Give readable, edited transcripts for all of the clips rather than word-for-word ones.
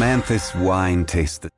Osmanthus wine tasted.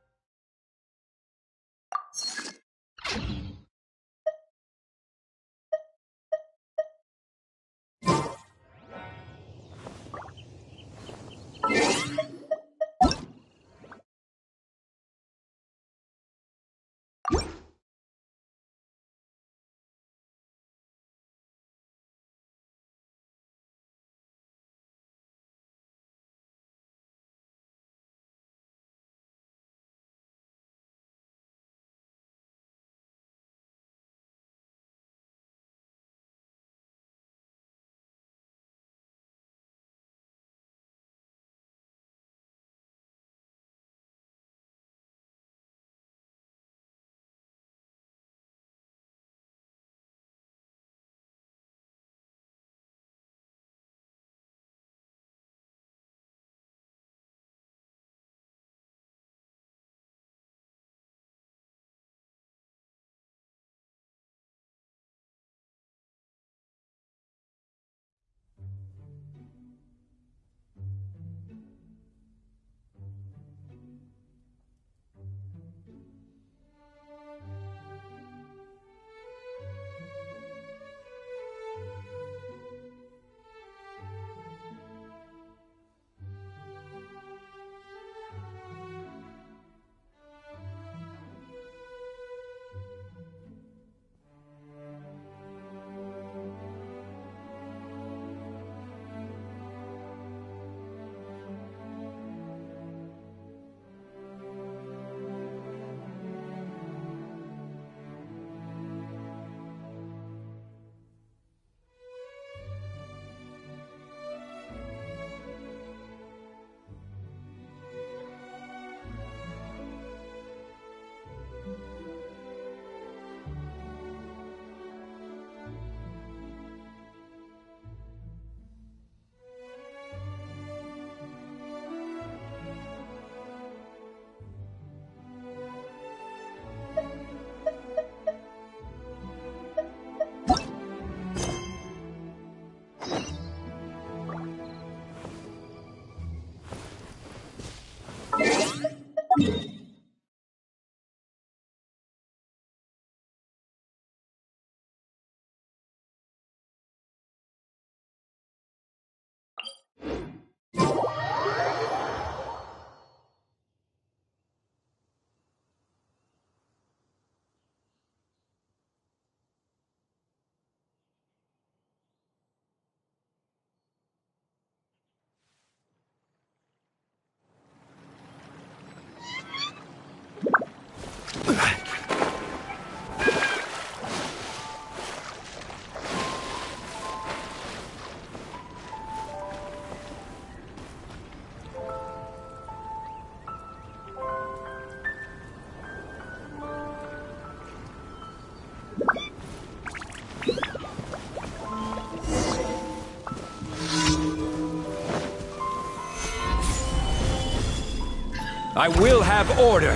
I will have order!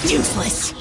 Useless!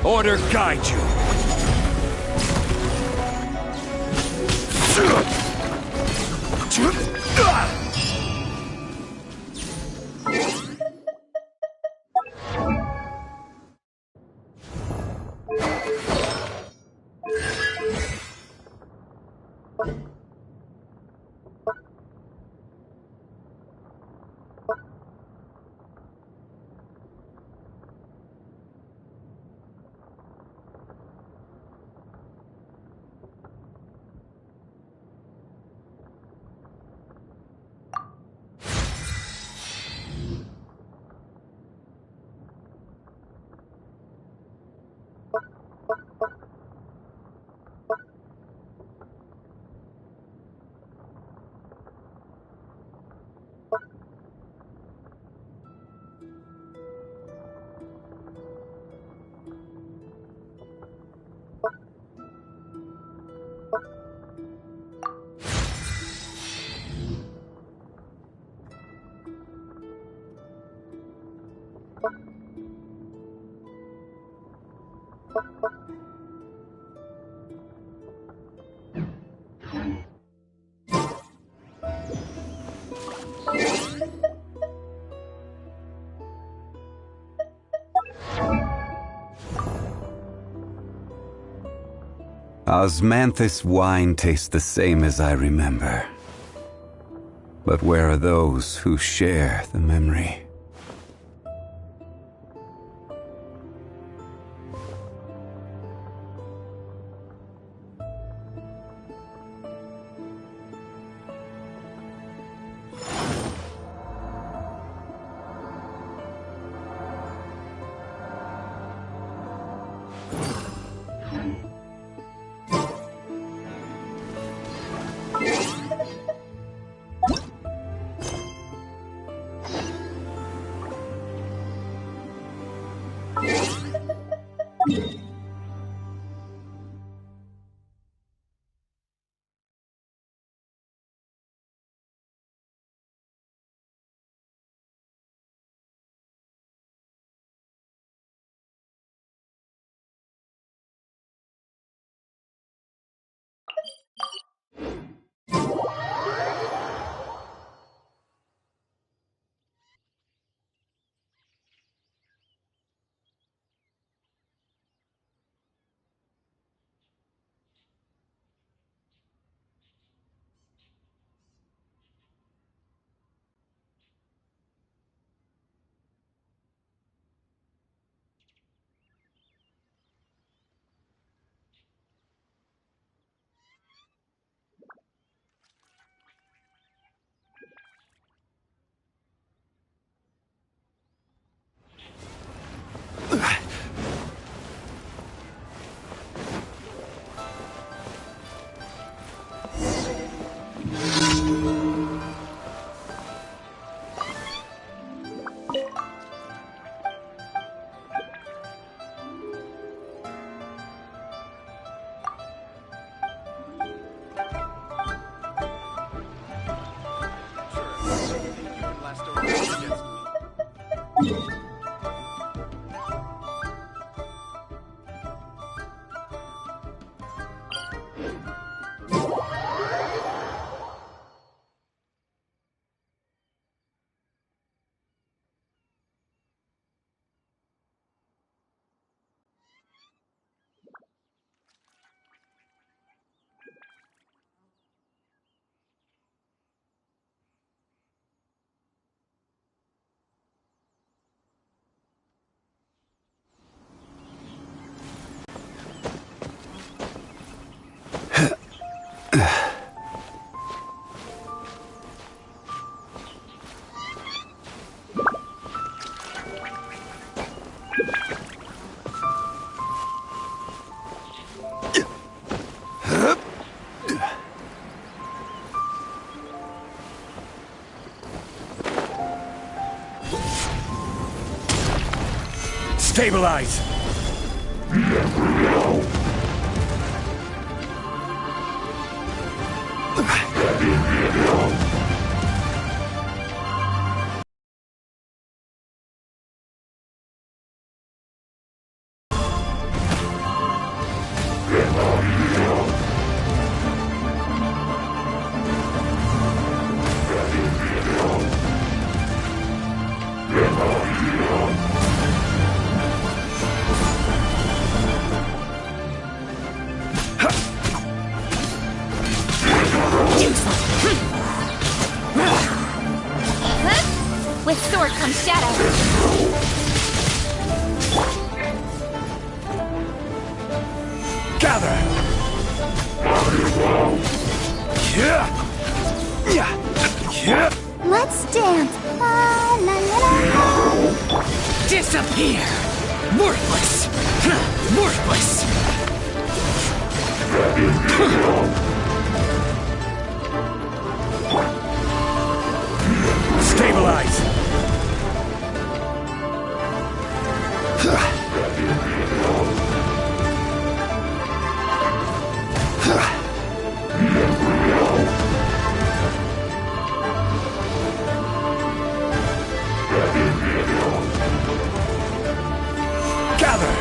Order guide you. Osmanthus wine tastes the same as I remember. But where are those who share the memory? Stabilize! With sword comes shadow. Gather! Let's dance. La, la, la, la. Disappear! Worthless! Worthless! Stabilize! Gather!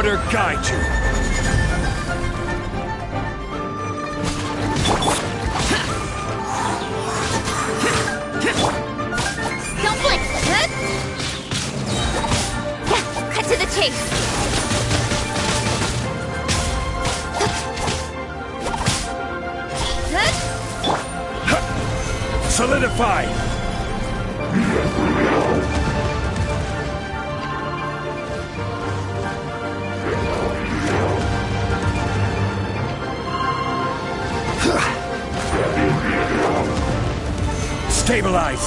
Order guide you. Don't blink! Cut to the chase! Solidify! Stabilize!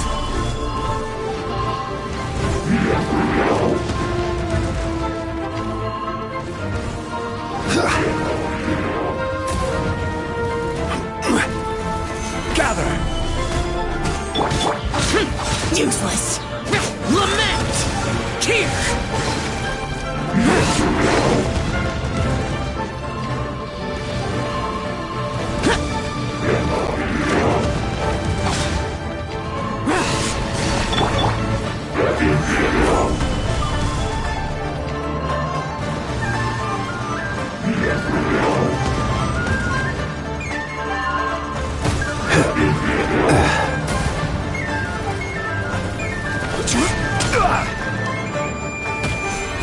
Gather! Useless! Lament! Here!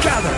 Gather!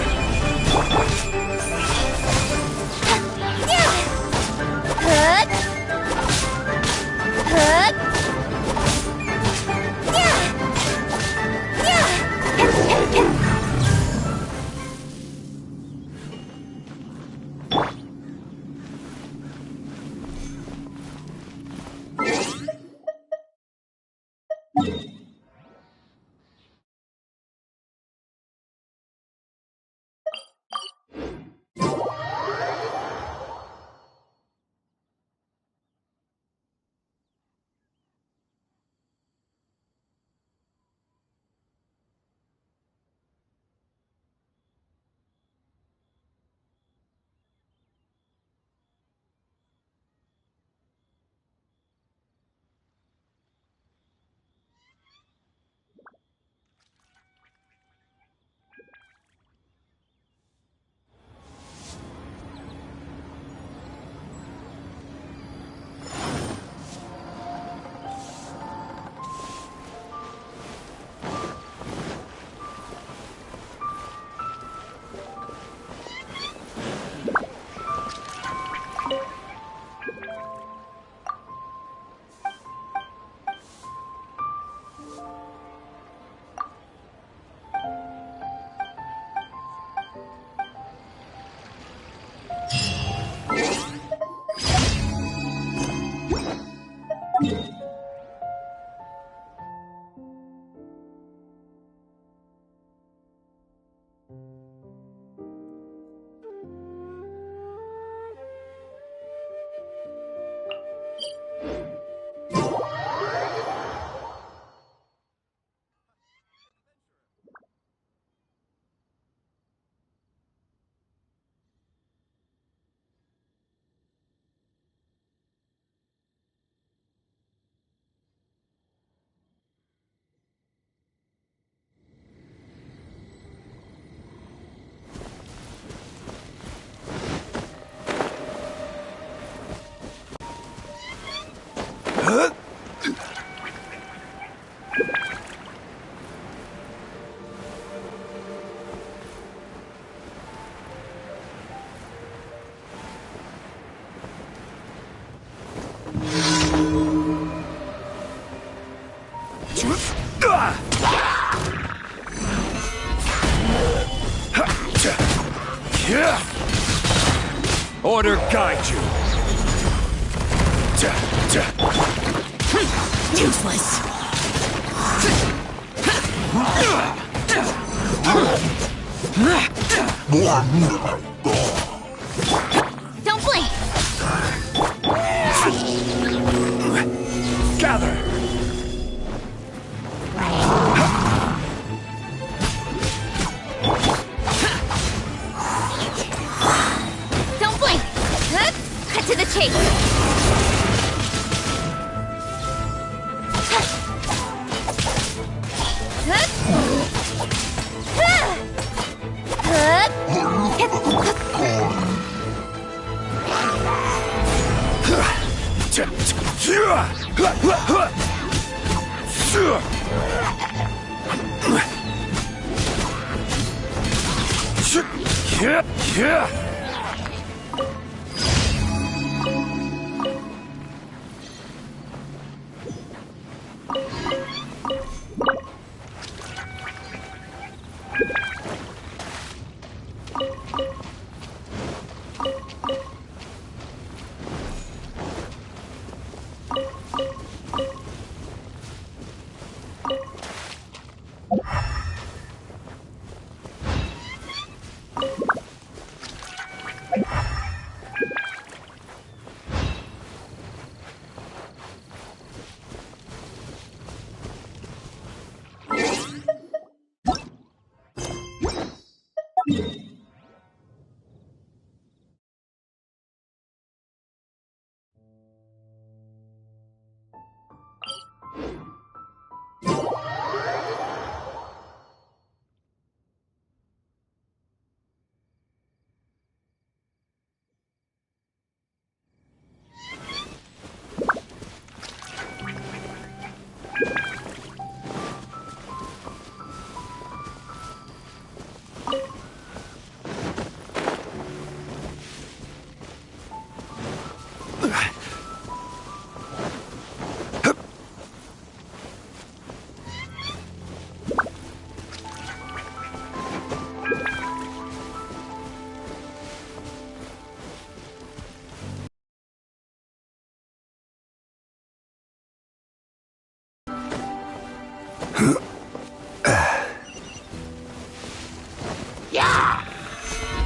Order guide you. Useless! Don't blink! Gather! Don't blink! Cut to the chase!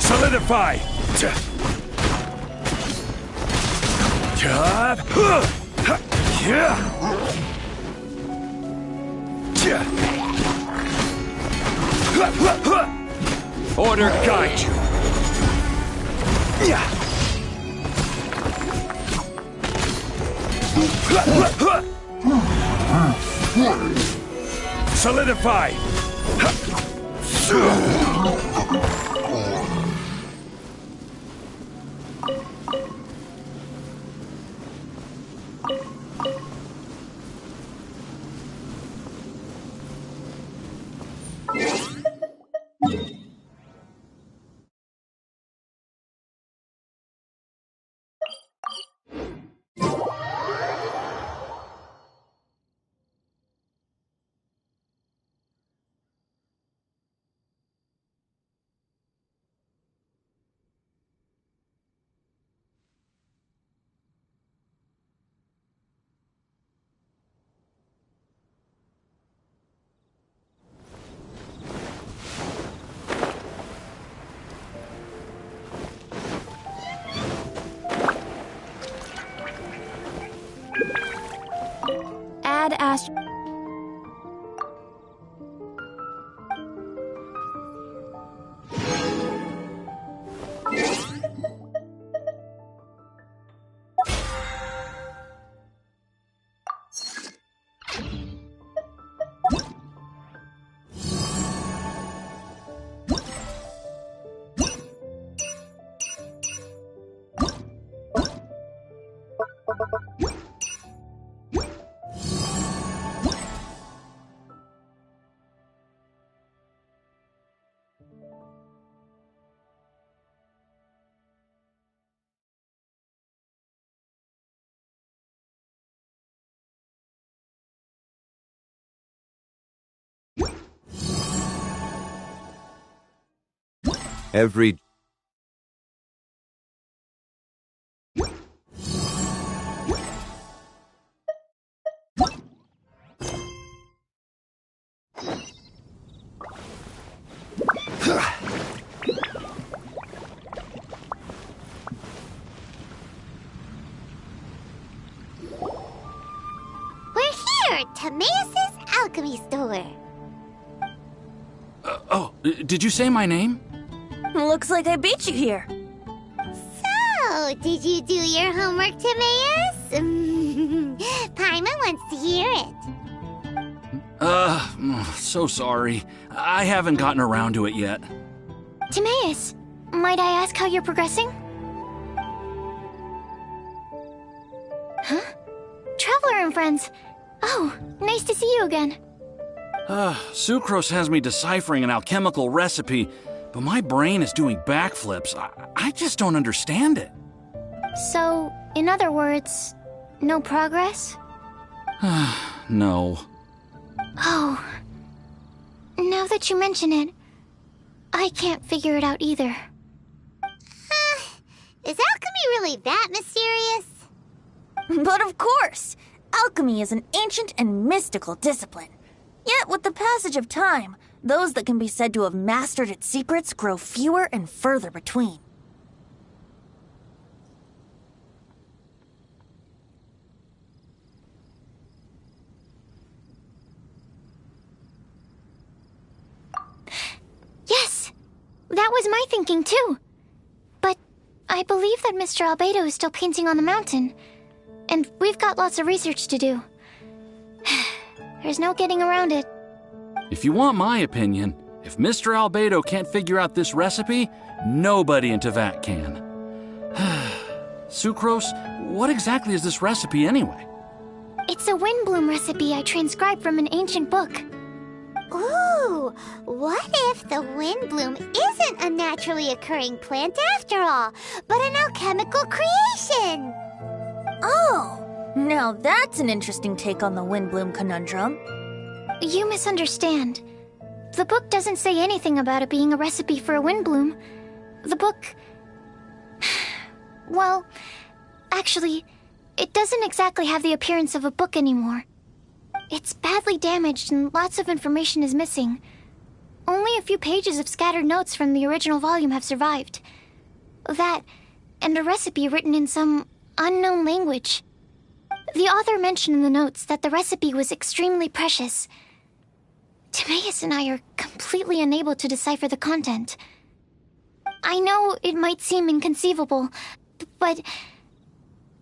Solidify! Order guide you! Solidify! Add Ast. Every We're here, Timaeus' alchemy store. Did you say my name? Looks like I beat you here. So, did you do your homework, Timaeus? Paimon wants to hear it. So sorry. I haven't gotten around to it yet. Timaeus, might I ask how you're progressing? Huh? Traveler and friends. Oh, nice to see you again. Sucrose has me deciphering an alchemical recipe, but my brain is doing backflips. I just don't understand it. So, in other words, no progress? No. Oh. Now that you mention it, I can't figure it out either. Is alchemy really that mysterious? But of course! Alchemy is an ancient and mystical discipline. Yet, with the passage of time, those that can be said to have mastered its secrets grow fewer and further between. Yes! That was my thinking too. But I believe that Mr. Albedo is still painting on the mountain. And we've got lots of research to do. There's no getting around it. If you want my opinion, if Mr. Albedo can't figure out this recipe, nobody in Teyvat can. Sucrose, what exactly is this recipe anyway? It's a windbloom recipe I transcribed from an ancient book. Ooh, what if the windbloom isn't a naturally occurring plant after all, but an alchemical creation? Oh, now that's an interesting take on the windbloom conundrum. You misunderstand. The book doesn't say anything about it being a recipe for a windbloom. The book... Well, actually, it doesn't exactly have the appearance of a book anymore. It's badly damaged and lots of information is missing. Only a few pages of scattered notes from the original volume have survived. That, and a recipe written in some unknown language. The author mentioned in the notes that the recipe was extremely precious. Timaeus and I are completely unable to decipher the content. I know it might seem inconceivable, but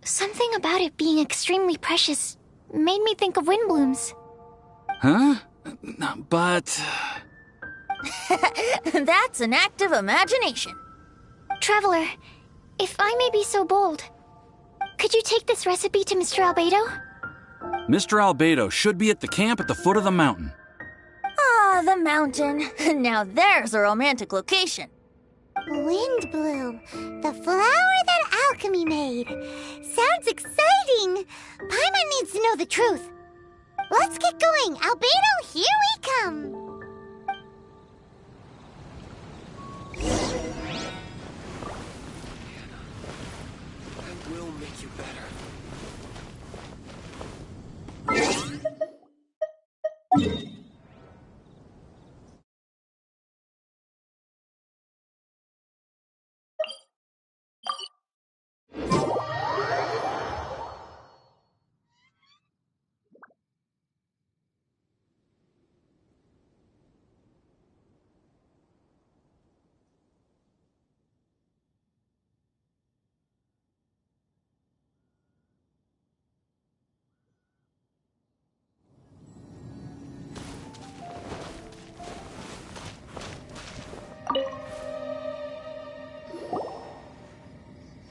something about it being extremely precious made me think of windblooms. Huh? But... That's an act of imagination. Traveler, if I may be so bold, could you take this recipe to Mr. Albedo? Mr. Albedo should be at the camp at the foot of the mountain. Ah, the mountain. Now there's a romantic location. Windbloom, the flower that alchemy made. Sounds exciting. Paimon needs to know the truth. Let's get going. Albedo, here we come. I will make you better.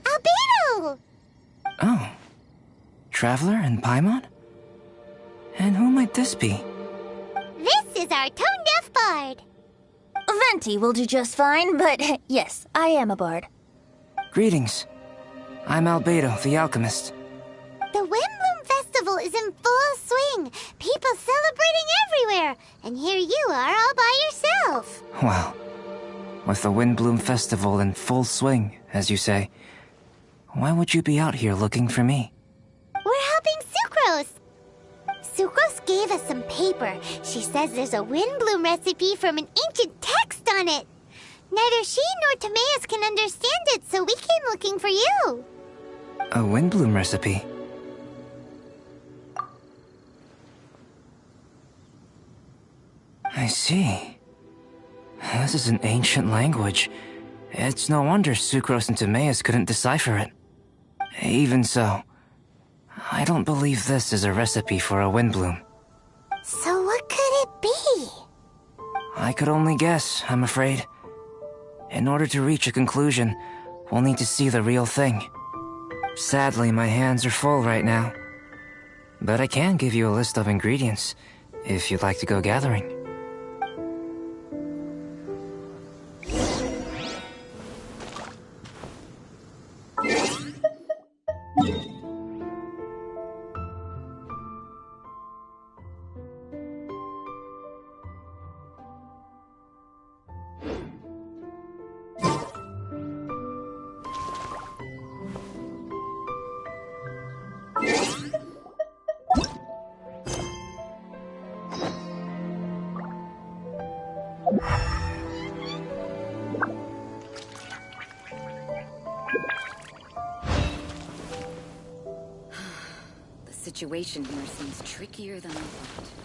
Albedo! Oh. Traveler and Paimon? And who might this be? This is our tone-deaf bard. Venti will do just fine, but yes, I am a bard. Greetings. I'm Albedo, the alchemist. The Windbloom Festival is in full swing. People celebrating everywhere. And here you are all by yourself. Well, with the Windbloom Festival in full swing, as you say, why would you be out here looking for me? We're helping Sucrose. Sucrose gave us some paper. She says there's a Windbloom recipe from an ancient text on it. Neither she nor Timaeus can understand it, so we came looking for you. A Windbloom recipe? I see. This is an ancient language. It's no wonder Sucrose and Timaeus couldn't decipher it. Even so, I don't believe this is a recipe for a Windbloom. So what could it be? I could only guess, I'm afraid. In order to reach a conclusion, we'll need to see the real thing. Sadly, my hands are full right now. But I can give you a list of ingredients, if you'd like to go gathering. situation here seems trickier than I thought.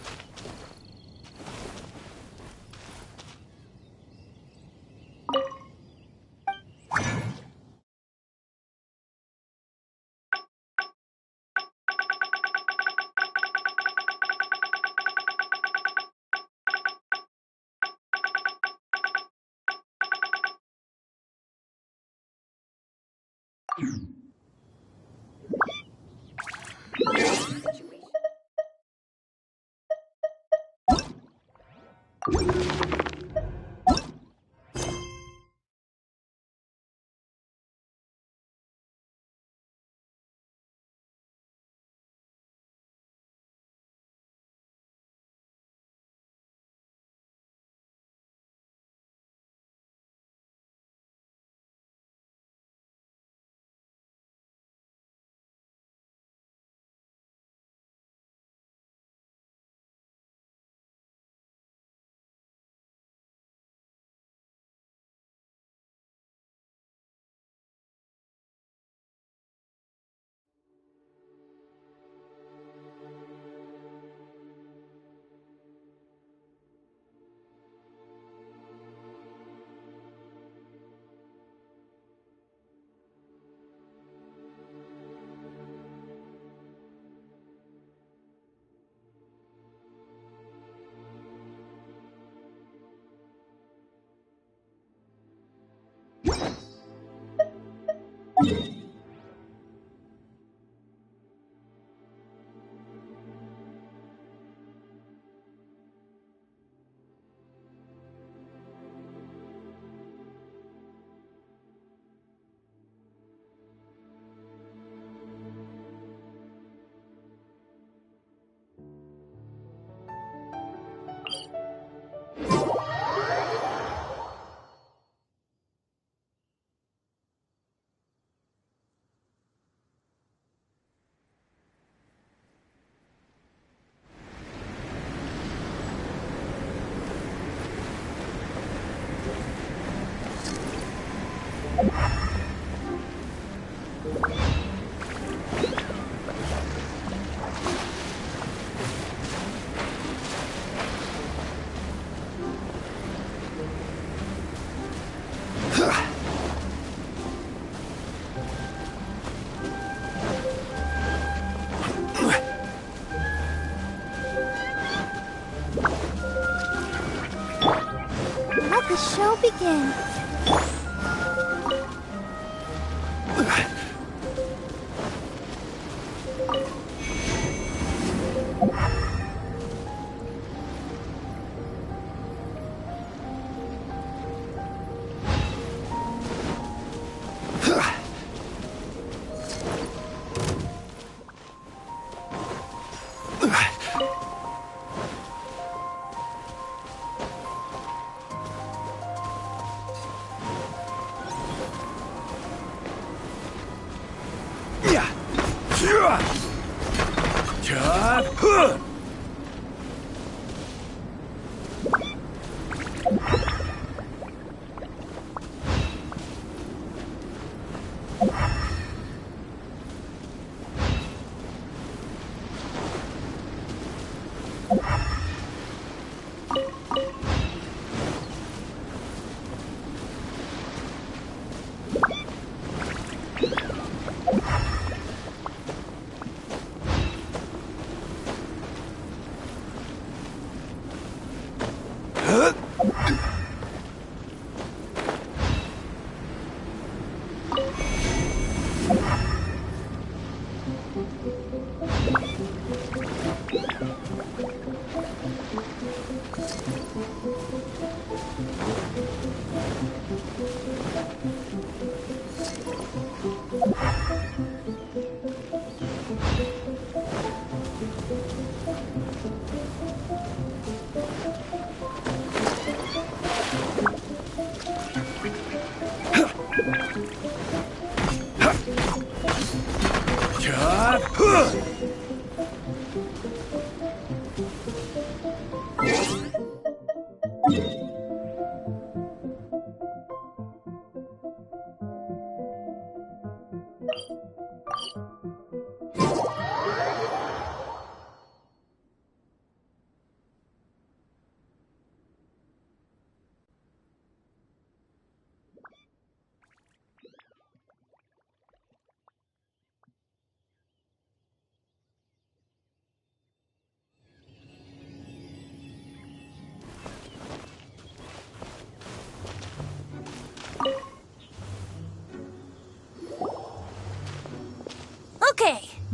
Let the show begin.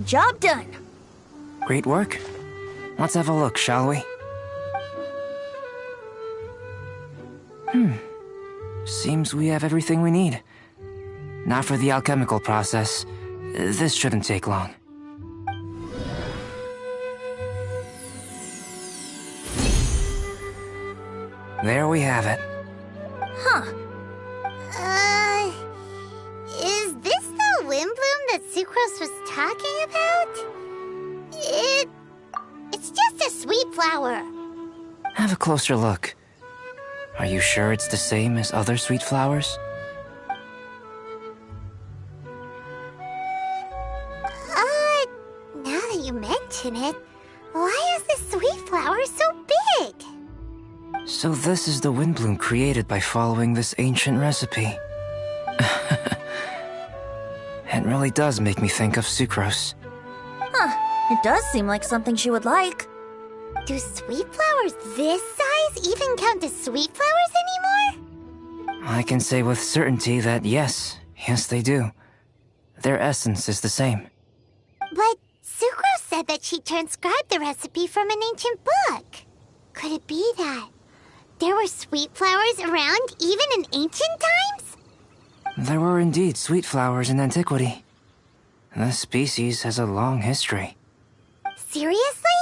Job done. Great work. Let's have a look, shall we? Seems we have everything we need. Now for the alchemical process. This shouldn't take long. There we have it. Huh. Is this the windbloom that Sucrose was talking about? It's just a sweet flower. Have a closer look. Are you sure it's the same as other sweet flowers? Now that you mention it, why is this sweet flower so big? So this is the windbloom created by following this ancient recipe. It really does make me think of Sucrose. Huh. It does seem like something she would like. Do sweet flowers this size even count as sweet flowers anymore? I can say with certainty that yes, they do. Their essence is the same. But Sucrose said that she transcribed the recipe from an ancient book. Could it be that there were sweet flowers around even in ancient times? There were indeed sweet flowers in antiquity. This species has a long history. Seriously?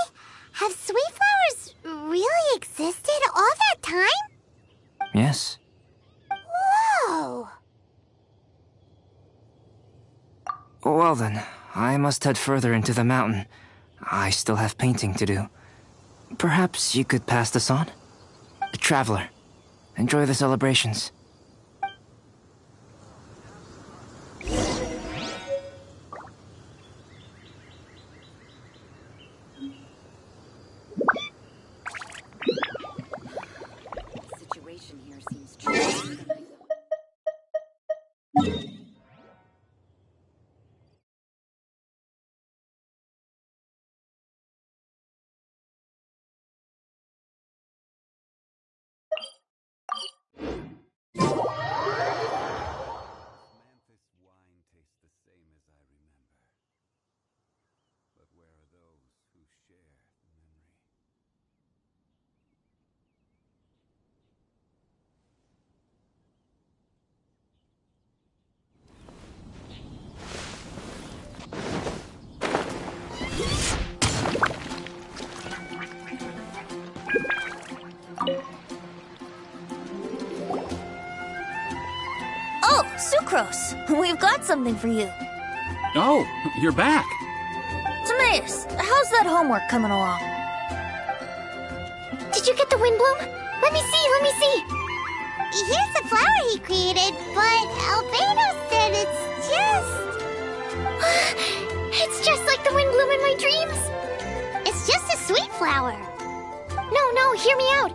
Have sweet flowers really existed all that time? Yes. Whoa! Well then, I must head further into the mountain. I still have painting to do. Perhaps you could pass this on? Traveler, enjoy the celebrations. The situation here seems trickier than I thought. Manthus wine tastes the same as I remember. But where are those who share the memory? Oh, Sucrose! We've got something for you. Oh, you're back. Timaeus, how's that homework coming along? Did you get the windbloom? Let me see, let me see. Here's the flower he created, but Albedo said it's just... It's just like the windbloom in my dreams. It's just a sweet flower. No, hear me out.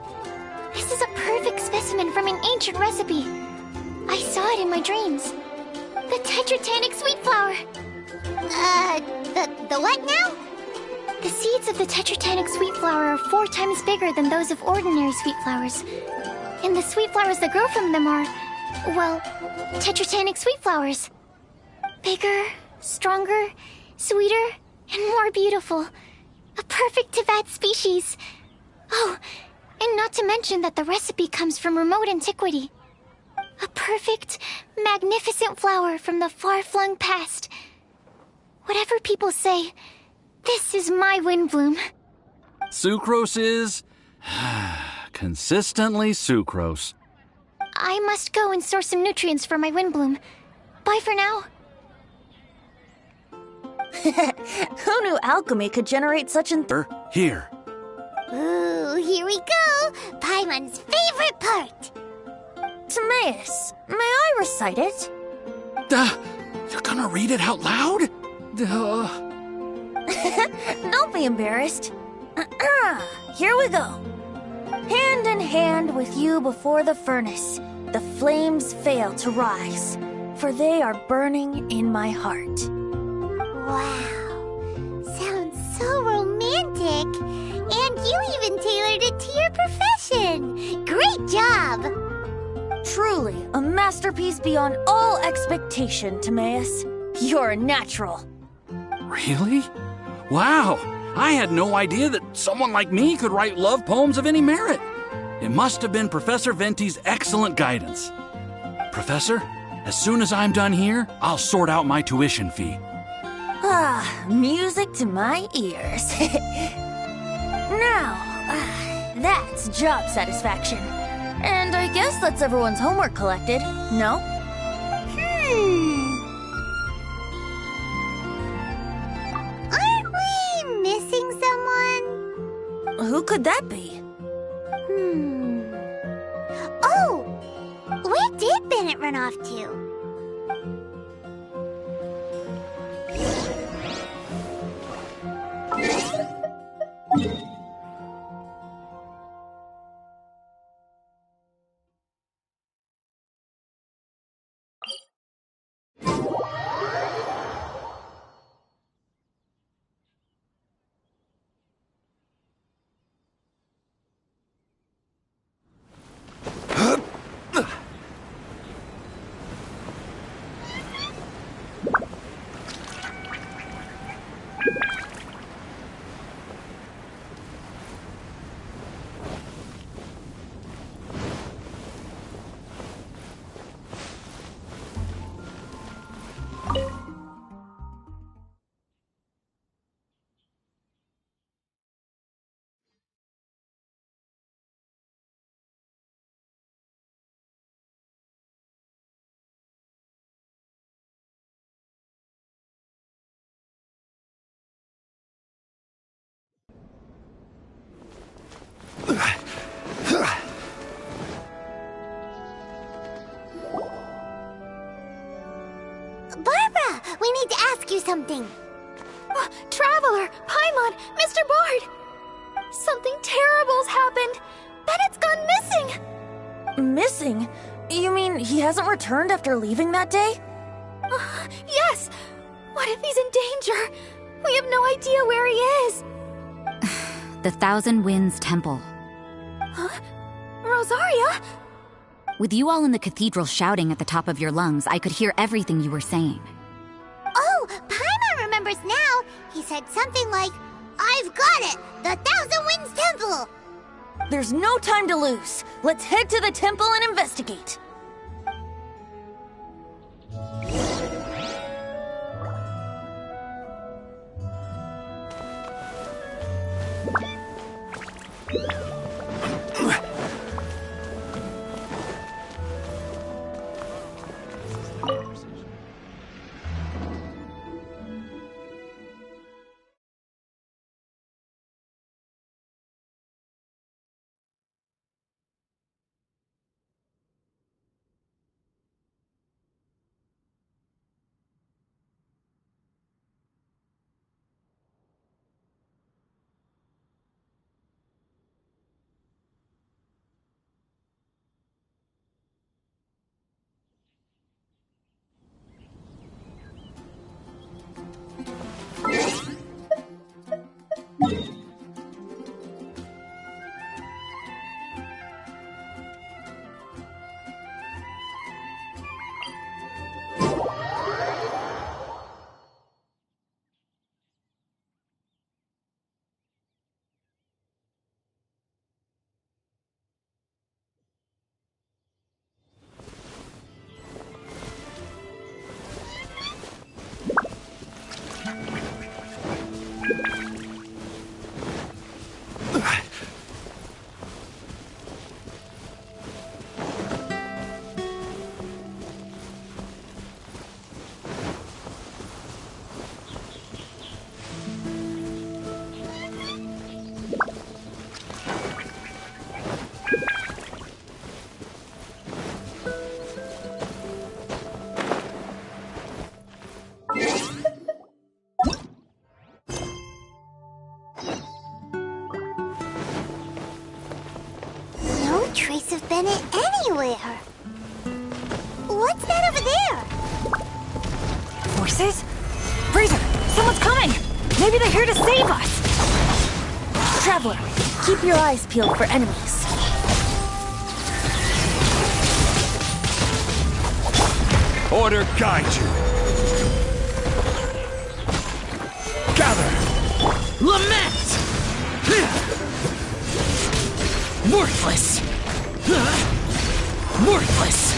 This is a perfect specimen from an ancient recipe. I saw it in my dreams. The tetratanic sweet flower. The what now? The seeds of the tetratanic sweet flower are 4 times bigger than those of ordinary sweet flowers. And the sweet flowers that grow from them are, well, tetratanic sweet flowers. Bigger, stronger, sweeter, and more beautiful. A perfect Teyvat species. Oh, and not to mention that the recipe comes from remote antiquity. A perfect, magnificent flower from the far-flung past. Whatever people say, this is my windbloom. Sucrose is... consistently Sucrose. I must go and source some nutrients for my windbloom. Bye for now. Who knew alchemy could generate such Here. Ooh, here we go. Paimon's favorite part. Timaeus, may I recite it? You're gonna read it out loud? Don't be embarrassed. Here we go. Hand in hand with you before the furnace, the flames fail to rise, for they are burning in my heart. Wow. Sounds so romantic. And you even tailored it to your profession. Great job. Truly, a masterpiece beyond all expectation, Timaeus. You're a natural. Really? Wow! I had no idea that someone like me could write love poems of any merit. It must have been Professor Venti's excellent guidance. Professor, as soon as I'm done here, I'll sort out my tuition fee. Ah, music to my ears. Now, that's job satisfaction. And I guess that's everyone's homework collected, no? Aren't we missing someone? Who could that be? Oh! Where did Bennett run off to? Barbara, we need to ask you something. Traveler, Paimon, Mr. Bard! Something terrible's happened! Bennett's gone missing! Missing? You mean he hasn't returned after leaving that day? Yes! What if he's in danger? We have no idea where he is! The Thousand Winds Temple. Huh? Rosaria? With you all in the cathedral shouting at the top of your lungs, I could hear everything you were saying. Oh, Paimon remembers now. He said something like, "I've got it! The Thousand Winds Temple!" There's no time to lose. Let's head to the temple and investigate. Trace of Bennett anywhere. What's that over there? Forces? Freezer, someone's coming! Maybe they're here to save us! Traveler, keep your eyes peeled for enemies. Order guide you. Worthless! Worthless!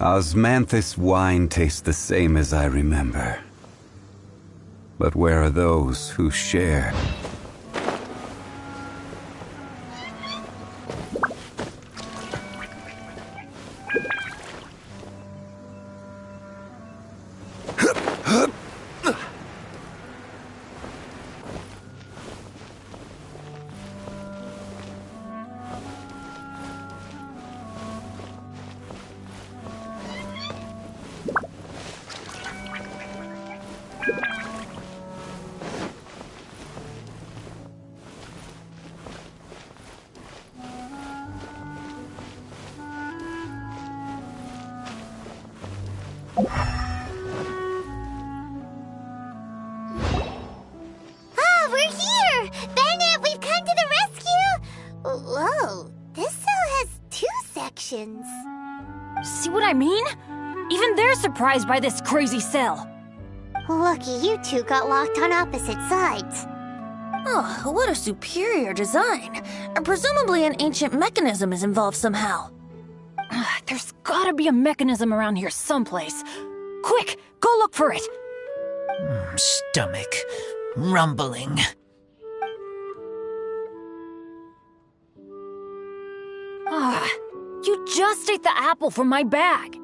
Osmanthus wine tastes the same as I remember. But where are those who share? See what I mean? Even they're surprised by this crazy cell. Lucky you two got locked on opposite sides. Oh, what a superior design. Presumably an ancient mechanism is involved somehow. There's gotta be a mechanism around here someplace. Quick, go look for it. Stomach rumbling. You just ate the apple from my bag.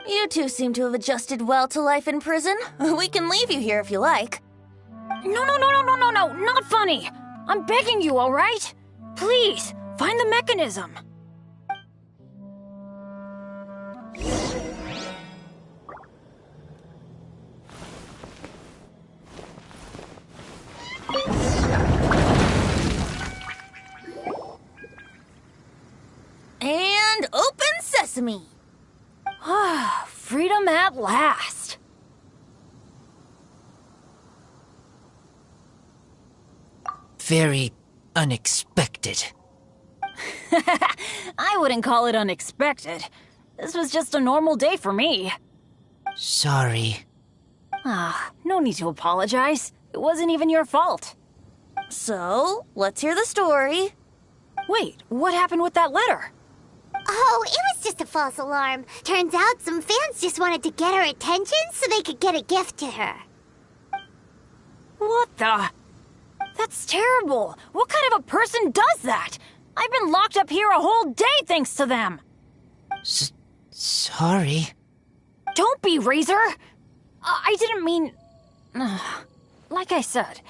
You two seem to have adjusted well to life in prison. We can leave you here if you like. No, not funny. I'm begging you, all right? Please, find the mechanism. And open sesame. Freedom at last. Very unexpected. I wouldn't call it unexpected. This was just a normal day for me. Sorry. No need to apologize. It wasn't even your fault. So, let's hear the story. Wait, what happened with that letter? Oh, it was just a false alarm. Turns out some fans just wanted to get her attention so they could get a gift to her. What the? That's terrible. What kind of a person does that? I've been locked up here a whole day thanks to them. Sorry. Don't be, Razor. I didn't mean... Like I said,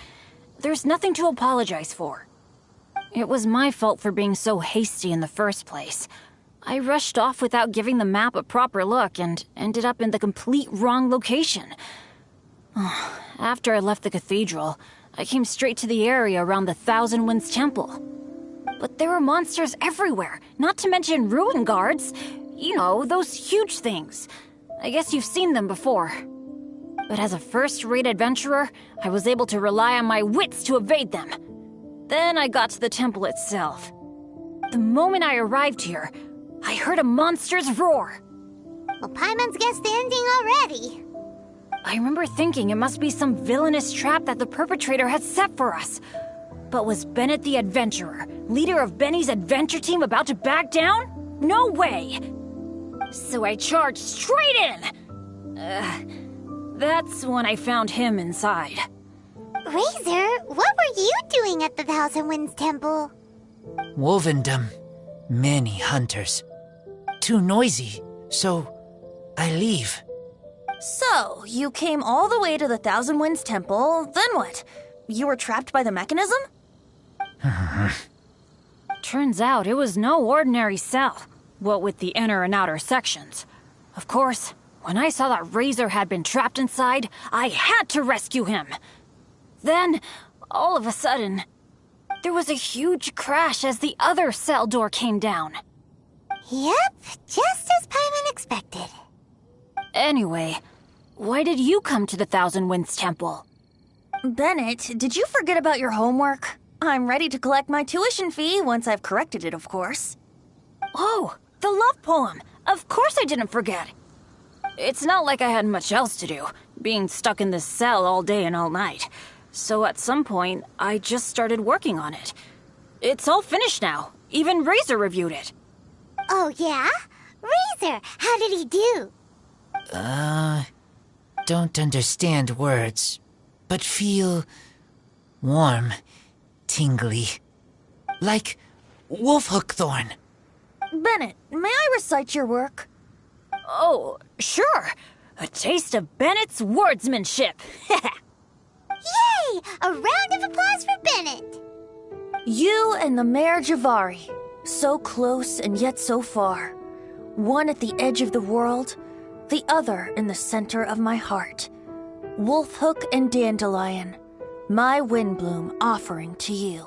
there's nothing to apologize for. It was my fault for being so hasty in the first place. I rushed off without giving the map a proper look and ended up in the complete wrong location. After I left the cathedral, I came straight to the area around the Thousand Winds Temple. But there were monsters everywhere, not to mention ruin guards. You know, those huge things. I guess you've seen them before. But as a first-rate adventurer, I was able to rely on my wits to evade them. Then I got to the temple itself. The moment I arrived here, I heard a monster's roar. Well, Paimon's guessed the ending already. I remember thinking it must be some villainous trap that the perpetrator had set for us. But was Bennett the adventurer, leader of Benny's adventure team, about to back down? No way! So I charged straight in! That's when I found him inside. Razor, what were you doing at the Thousand Winds Temple? Wolvendom. Many hunters. Too noisy, so I leave. So, you came all the way to the Thousand Winds Temple, then what? You were trapped by the mechanism? Turns out it was no ordinary cell, what with the inner and outer sections. Of course, when I saw that Razor had been trapped inside, I had to rescue him. Then, all of a sudden, there was a huge crash as the other cell door came down. Yep, just as Paimon expected. Anyway, why did you come to the Thousand Winds Temple? Bennett, did you forget about your homework? I'm ready to collect my tuition fee once I've corrected it, of course. Oh, the love poem. Of course I didn't forget. It's not like I had much else to do, being stuck in this cell all day and all night. So at some point, I just started working on it. It's all finished now. Even Razor reviewed it. Oh, yeah? Razor, how did he do? Don't understand words, but feel warm, tingly. Like wolfhook thorn. Bennett, may I recite your work? Oh, sure. A taste of Bennett's wordsmanship. Yay! A round of applause for Bennett! You and the Mare Javari, so close and yet so far. One at the edge of the world, the other in the center of my heart. Wolfhook and Dandelion, my Windbloom offering to you.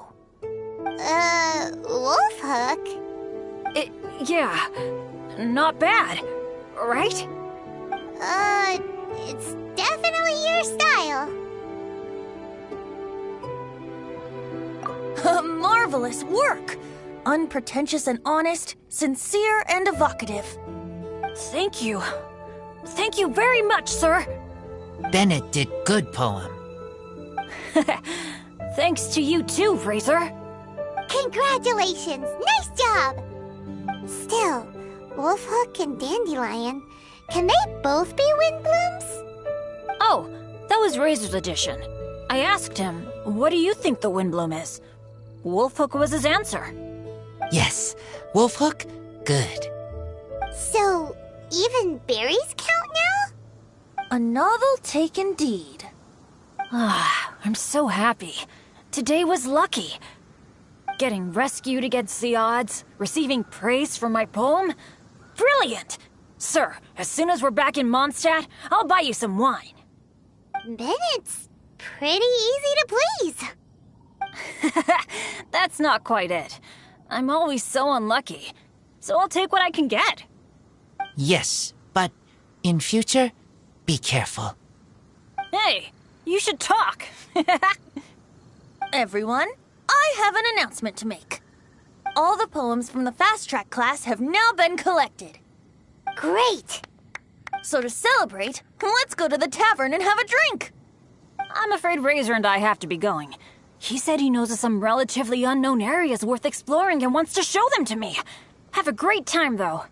Wolfhook? Yeah, not bad, right? It's definitely your style. Marvelous work! Unpretentious and honest, sincere and evocative. Thank you. Thank you very much, sir. Bennett did good poem. Thanks to you too, Razor. Congratulations! Nice job! Still, Wolfhook and Dandelion, can they both be Windblooms? Oh, that was Razor's edition. I asked him, what do you think the Windbloom is? Wolfhook was his answer. Yes, wolfhook, good. So, even berries count now? A novel take indeed. Ah, I'm so happy. Today was lucky. Getting rescued against the odds, receiving praise for my poem? Brilliant! Sir, as soon as we're back in Mondstadt, I'll buy you some wine. Bennett's pretty easy to please. That's not quite it. I'm always so unlucky, so I'll take what I can get. Yes, but in future, be careful. Hey, you should talk. Everyone, I have an announcement to make. All the poems from the Fast Track class have now been collected. Great! So to celebrate, let's go to the tavern and have a drink. I'm afraid Razor and I have to be going. He said he knows of some relatively unknown areas worth exploring and wants to show them to me. Have a great time, though.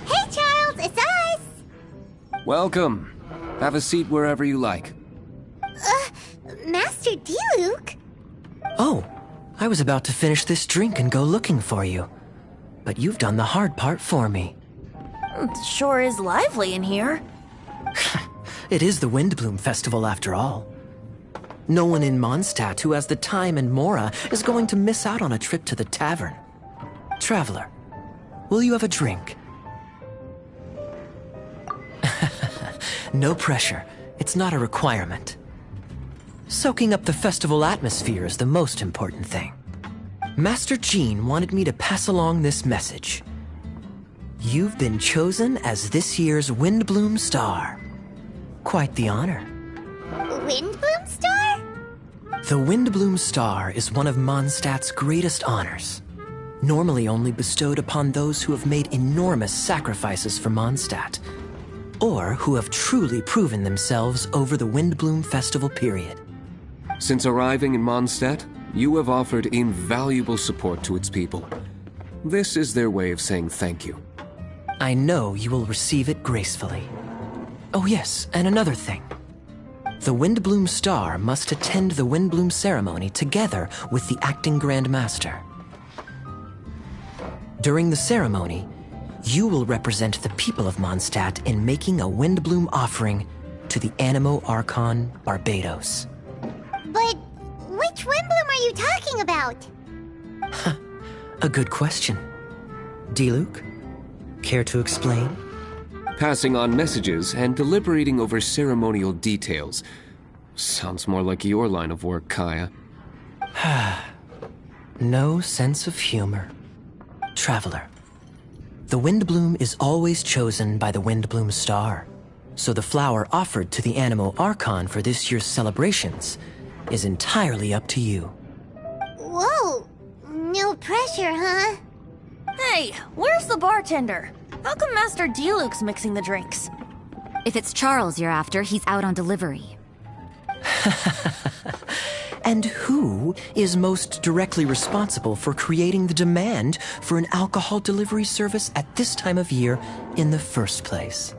Hey, Charles, it's us! Welcome. Have a seat wherever you like. Master Diluc? Oh, I was about to finish this drink and go looking for you. But you've done the hard part for me. It sure is lively in here. It is the Windbloom Festival after all. No one in Mondstadt who has the time and mora is going to miss out on a trip to the tavern. Traveler, will you have a drink? No pressure. It's not a requirement. Soaking up the festival atmosphere is the most important thing. Master Jean wanted me to pass along this message. You've been chosen as this year's Windbloom Star. Quite the honor. Windbloom Star? The Windbloom Star is one of Mondstadt's greatest honors. Normally only bestowed upon those who have made enormous sacrifices for Mondstadt, or who have truly proven themselves over the Windbloom Festival period. Since arriving in Mondstadt, you have offered invaluable support to its people. This is their way of saying thank you. I know you will receive it gracefully. Oh yes, and another thing. The Windbloom Star must attend the Windbloom ceremony together with the acting Grand Master. During the ceremony, you will represent the people of Mondstadt in making a Windbloom offering to the Animo Archon Barbados. But which Windbloom are you talking about? A good question. Diluc, care to explain? Passing on messages and deliberating over ceremonial details. Sounds more like your line of work, Kaya. No sense of humor. Traveler, the Windbloom is always chosen by the Windbloom Star, so the flower offered to the Animo Archon for this year's celebrations is entirely up to you. Whoa! No pressure, huh? Hey, where's the bartender? How come Master Diluc's mixing the drinks? If it's Charles you're after, he's out on delivery. And who is most directly responsible for creating the demand for an alcohol delivery service at this time of year in the first place?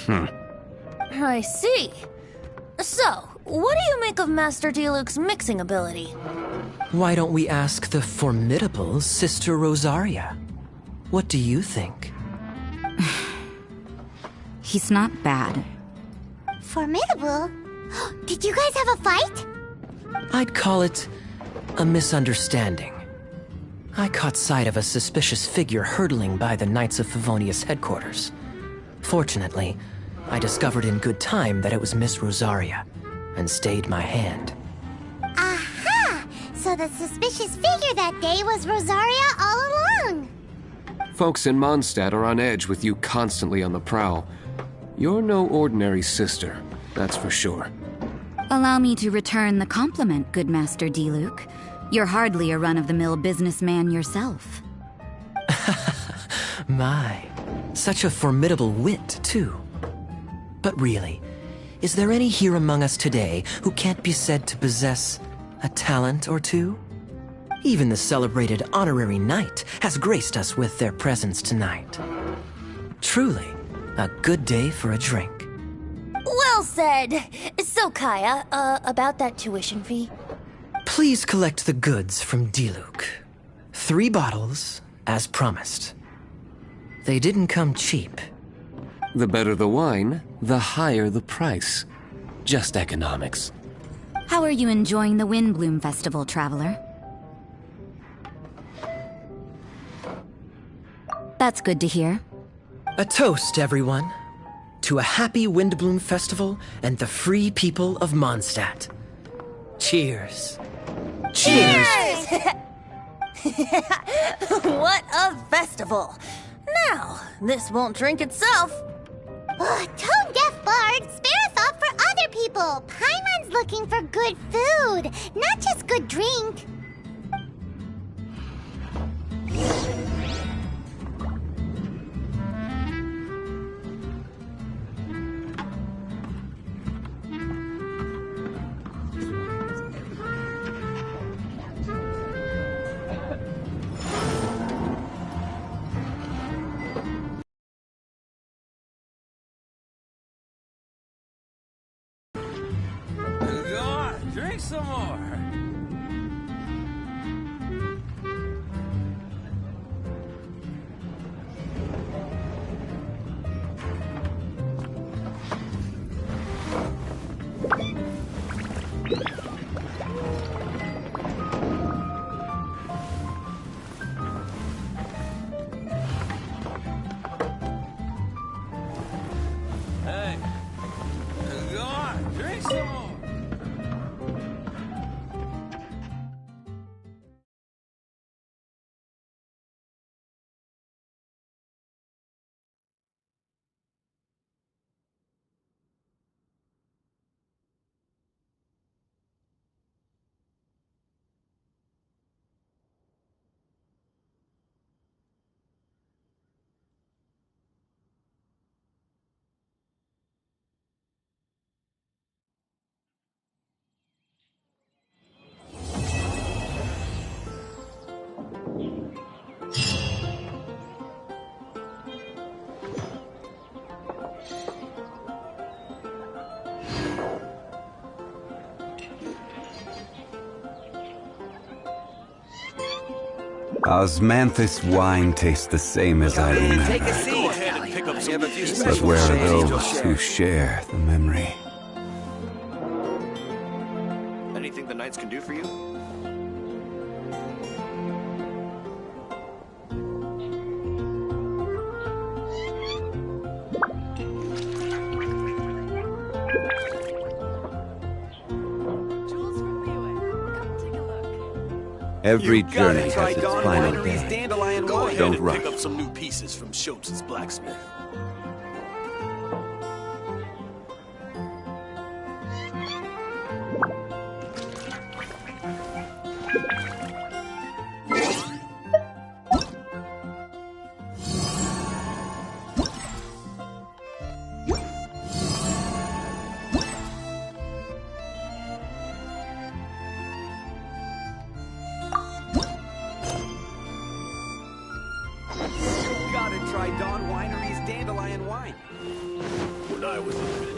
I see. So, what do you make of Master Diluc's mixing ability? Why don't we ask the formidable Sister Rosaria? What do you think? He's not bad. Formidable? Did you guys have a fight? I'd call it a misunderstanding. I caught sight of a suspicious figure hurtling by the Knights of Favonius headquarters. Fortunately, I discovered in good time that it was Miss Rosaria, and stayed my hand. Aha! So the suspicious figure that day was Rosaria all along! Folks in Mondstadt are on edge with you constantly on the prowl. You're no ordinary sister, that's for sure. Allow me to return the compliment, good Master Diluc. You're hardly a run-of-the-mill businessman yourself. My, such a formidable wit, too. But really, is there any here among us today who can't be said to possess a talent or two? Even the celebrated honorary knight has graced us with their presence tonight. Truly, a good day for a drink. Well said. So, Kaya, about that tuition fee? Please collect the goods from Diluc. 3 bottles, as promised. They didn't come cheap. The better the wine, the higher the price. Just economics. How are you enjoying the Windbloom Festival, traveler? That's good to hear. A toast, everyone, to a happy Windbloom Festival and the free people of Mondstadt. Cheers. Cheers! What a festival! Now, this won't drink itself. Tone-deaf bard, spare a thought for other people. Paimon's looking for good food, not just good drink. Go on, drink some more. Osmanthus wine tastes the same as I remember. Take a seat. Go ahead and pick up some new pieces. But where are those who share the memory? Anything the Knights can do for you? Every journey has its final day. Go ahead Don't and rush. pick up some new pieces from Schultz's blacksmith. Gotta try Dawn Winery's dandelion wine. When I was a kid.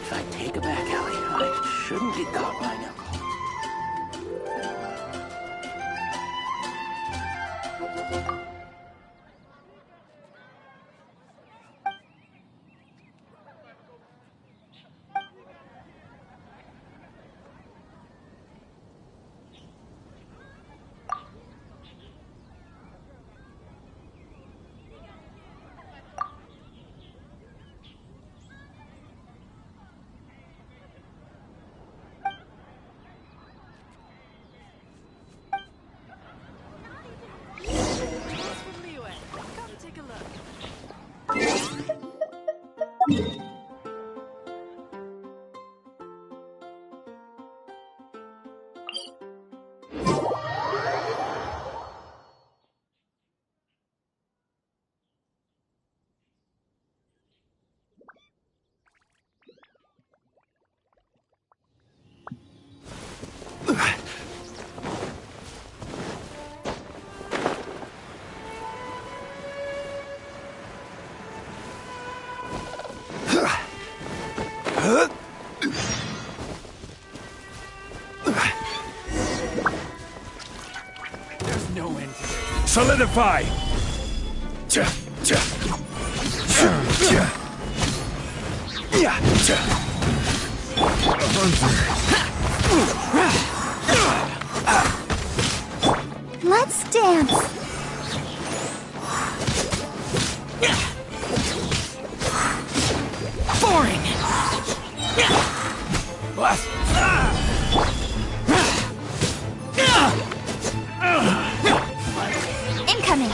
If I take a back alley, I shouldn't get caught by now. There's no end to this. Solidify! Let's dance. Boring! Incoming.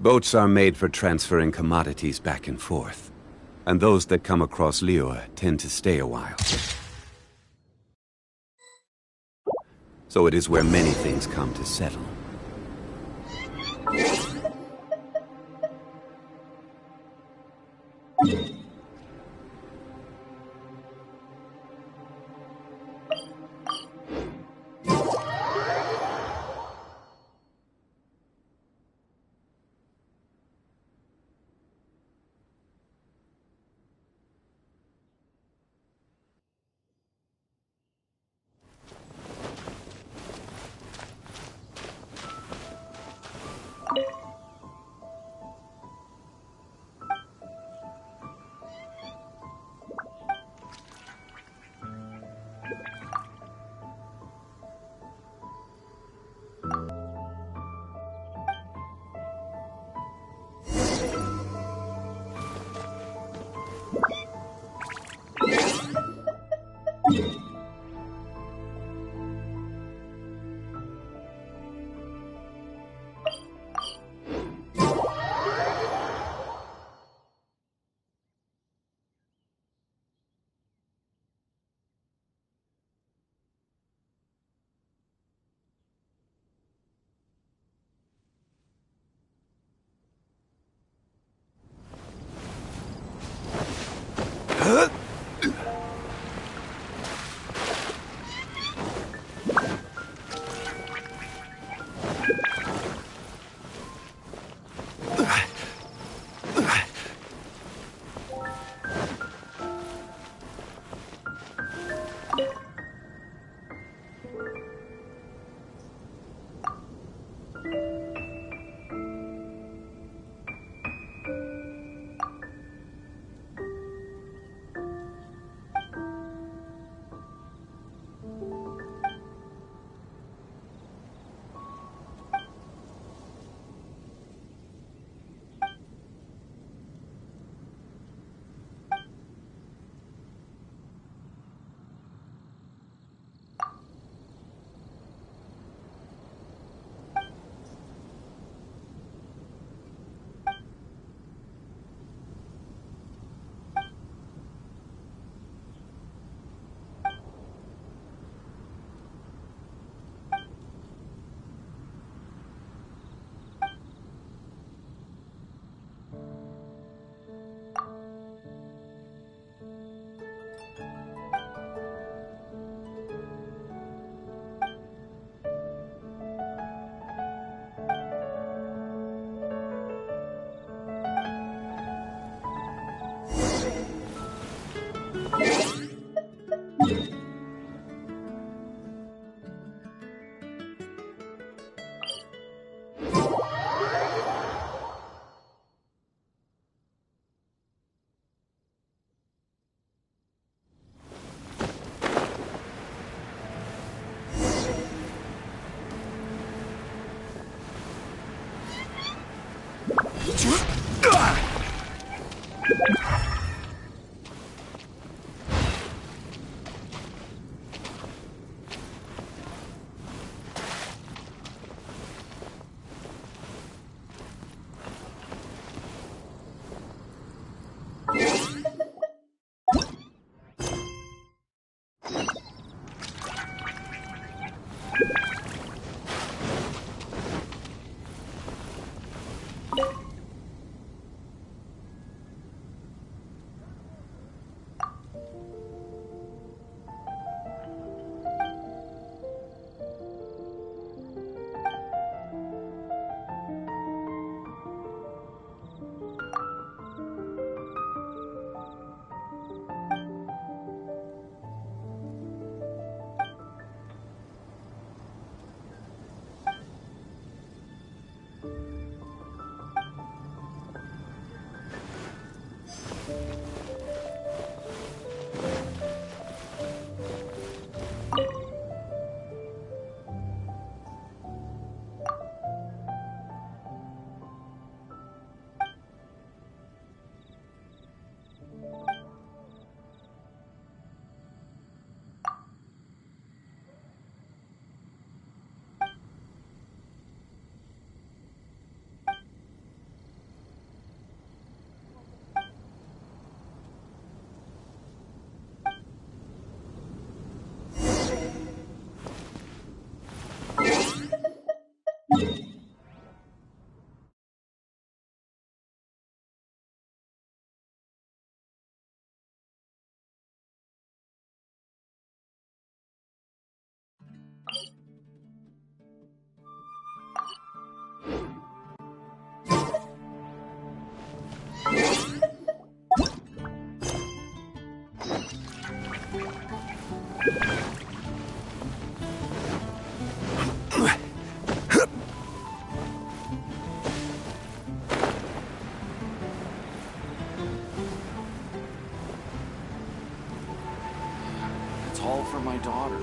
Boats are made for transferring commodities back and forth, and those that come across Liyue tend to stay a while. So it is where many things come to settle. It's all for my daughter.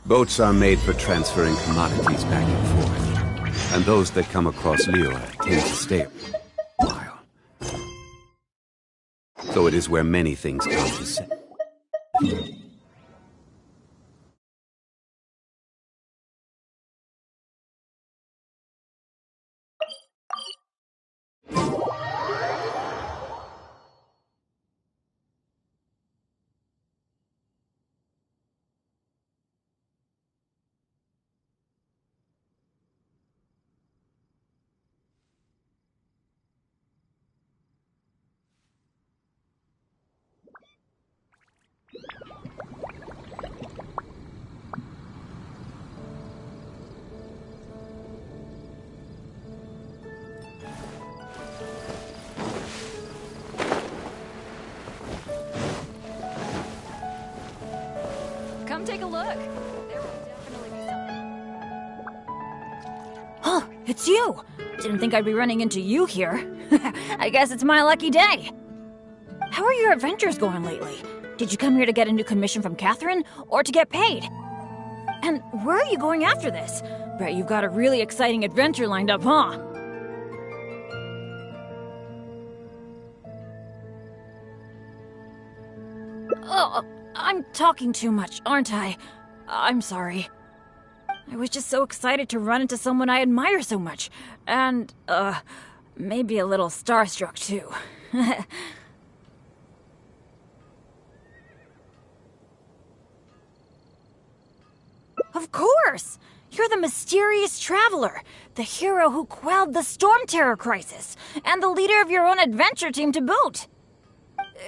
Boats are made for transferring commodities back and forth, and those that come across Liyue tend to stay a while. So it is where many things come to sit. Come take a look. There will definitely be something. Oh, it's you! Didn't think I'd be running into you here. I guess it's my lucky day. How are your adventures going lately? Did you come here to get a new commission from Catherine, or to get paid? And where are you going after this? Bet you've got a really exciting adventure lined up, huh? Oh, I'm talking too much, aren't I? I'm sorry. I was just so excited to run into someone I admire so much. And, maybe a little starstruck, too. Of course! You're the mysterious traveler, the hero who quelled the Storm Terror crisis, and the leader of your own adventure team to boot.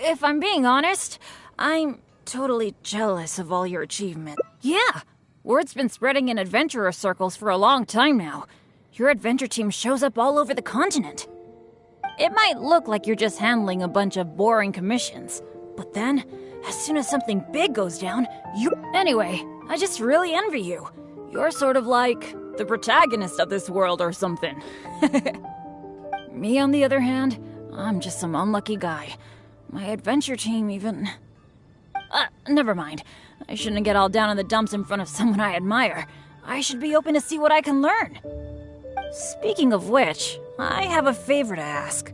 If I'm being honest, I'm totally jealous of all your achievements. Yeah, word's been spreading in adventurer circles for a long time now. your adventure team shows up all over the continent. It might look like you're just handling a bunch of boring commissions, but then, as soon as something big goes down, you... Anyway, I just really envy you. You're sort of like the protagonist of this world or something. Me, on the other hand, I'm just some unlucky guy. My adventure team even... never mind. I shouldn't get all down in the dumps in front of someone I admire. I should be open to see what I can learn. Speaking of which, I have a favor to ask.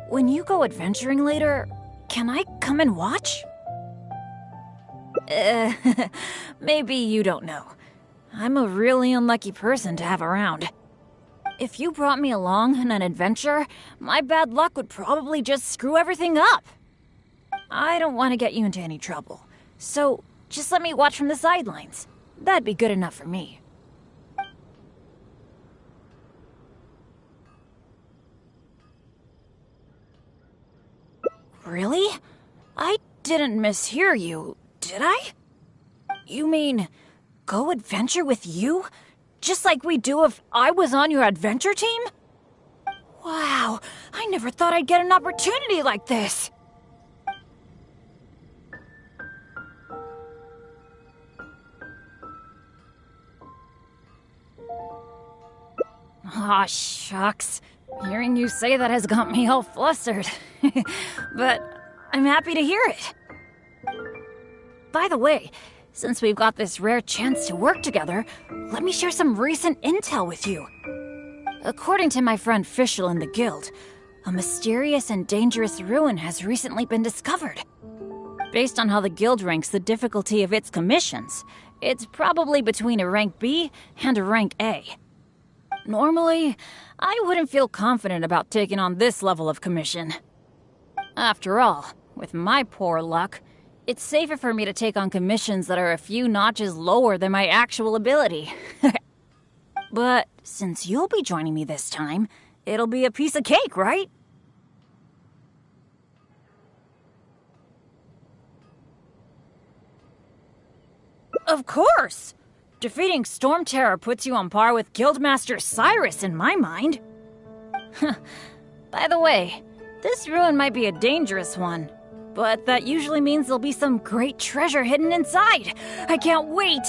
When you go adventuring later, can I come and watch? Maybe you don't know. I'm a really unlucky person to have around. If you brought me along on an adventure, my bad luck would probably just screw everything up. I don't want to get you into any trouble, so just let me watch from the sidelines. That'd be good enough for me. Really? I didn't mishear you, did I? You mean, go adventure with you? Just like we do if I was on your adventure team? Wow, I never thought I'd get an opportunity like this. Aw, shucks. Hearing you say that has got me all flustered. But I'm happy to hear it. By the way, since we've got this rare chance to work together, let me share some recent intel with you. According to my friend Fischl in the guild, a mysterious and dangerous ruin has recently been discovered. Based on how the guild ranks the difficulty of its commissions, it's probably between a rank B and a rank A. Normally, I wouldn't feel confident about taking on this level of commission. After all, with my poor luck, it's safer for me to take on commissions that are a few notches lower than my actual ability. But since you'll be joining me this time, it'll be a piece of cake, right? Of course! Defeating Storm Terror puts you on par with Guildmaster Cyrus in my mind. By the way, this ruin might be a dangerous one, but that usually means there'll be some great treasure hidden inside. I can't wait!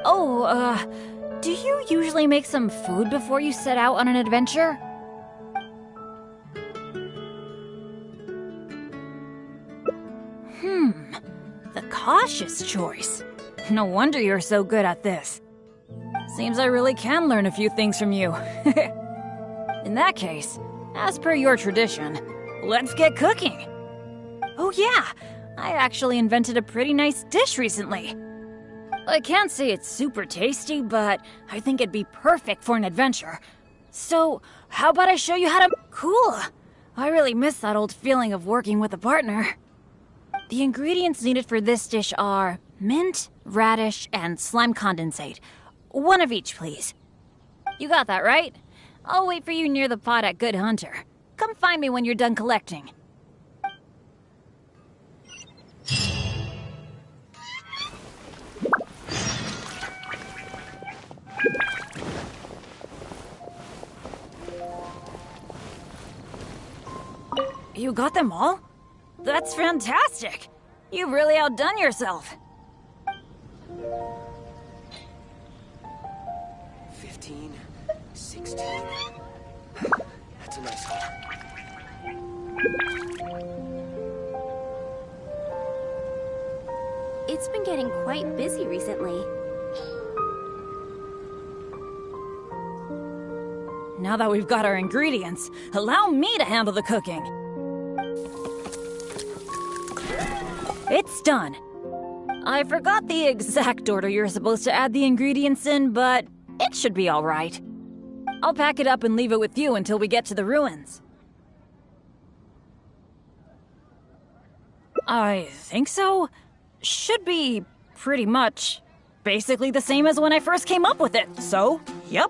Oh, do you usually make some food before you set out on an adventure? The cautious choice. No wonder you're so good at this. Seems I really can learn a few things from you. In that case, as per your tradition, let's get cooking. Oh yeah, I actually invented a pretty nice dish recently. I can't say it's super tasty, but I think it'd be perfect for an adventure. So, how about I show you how to... Cool! I really miss that old feeling of working with a partner. The ingredients needed for this dish are mint, radish, and slime condensate. One of each, please. You got that, right? I'll wait for you near the pot at Good Hunter. Come find me when you're done collecting. You got them all? That's fantastic! You've really outdone yourself. 15, 16. That's a nice haul. It's been getting quite busy recently. Now that we've got our ingredients, allow me to handle the cooking. It's done. I forgot the exact order you're supposed to add the ingredients in, but it should be all right. I'll pack it up and leave it with you until we get to the ruins. I think so. Should be pretty much basically the same as when I first came up with it, so, yep.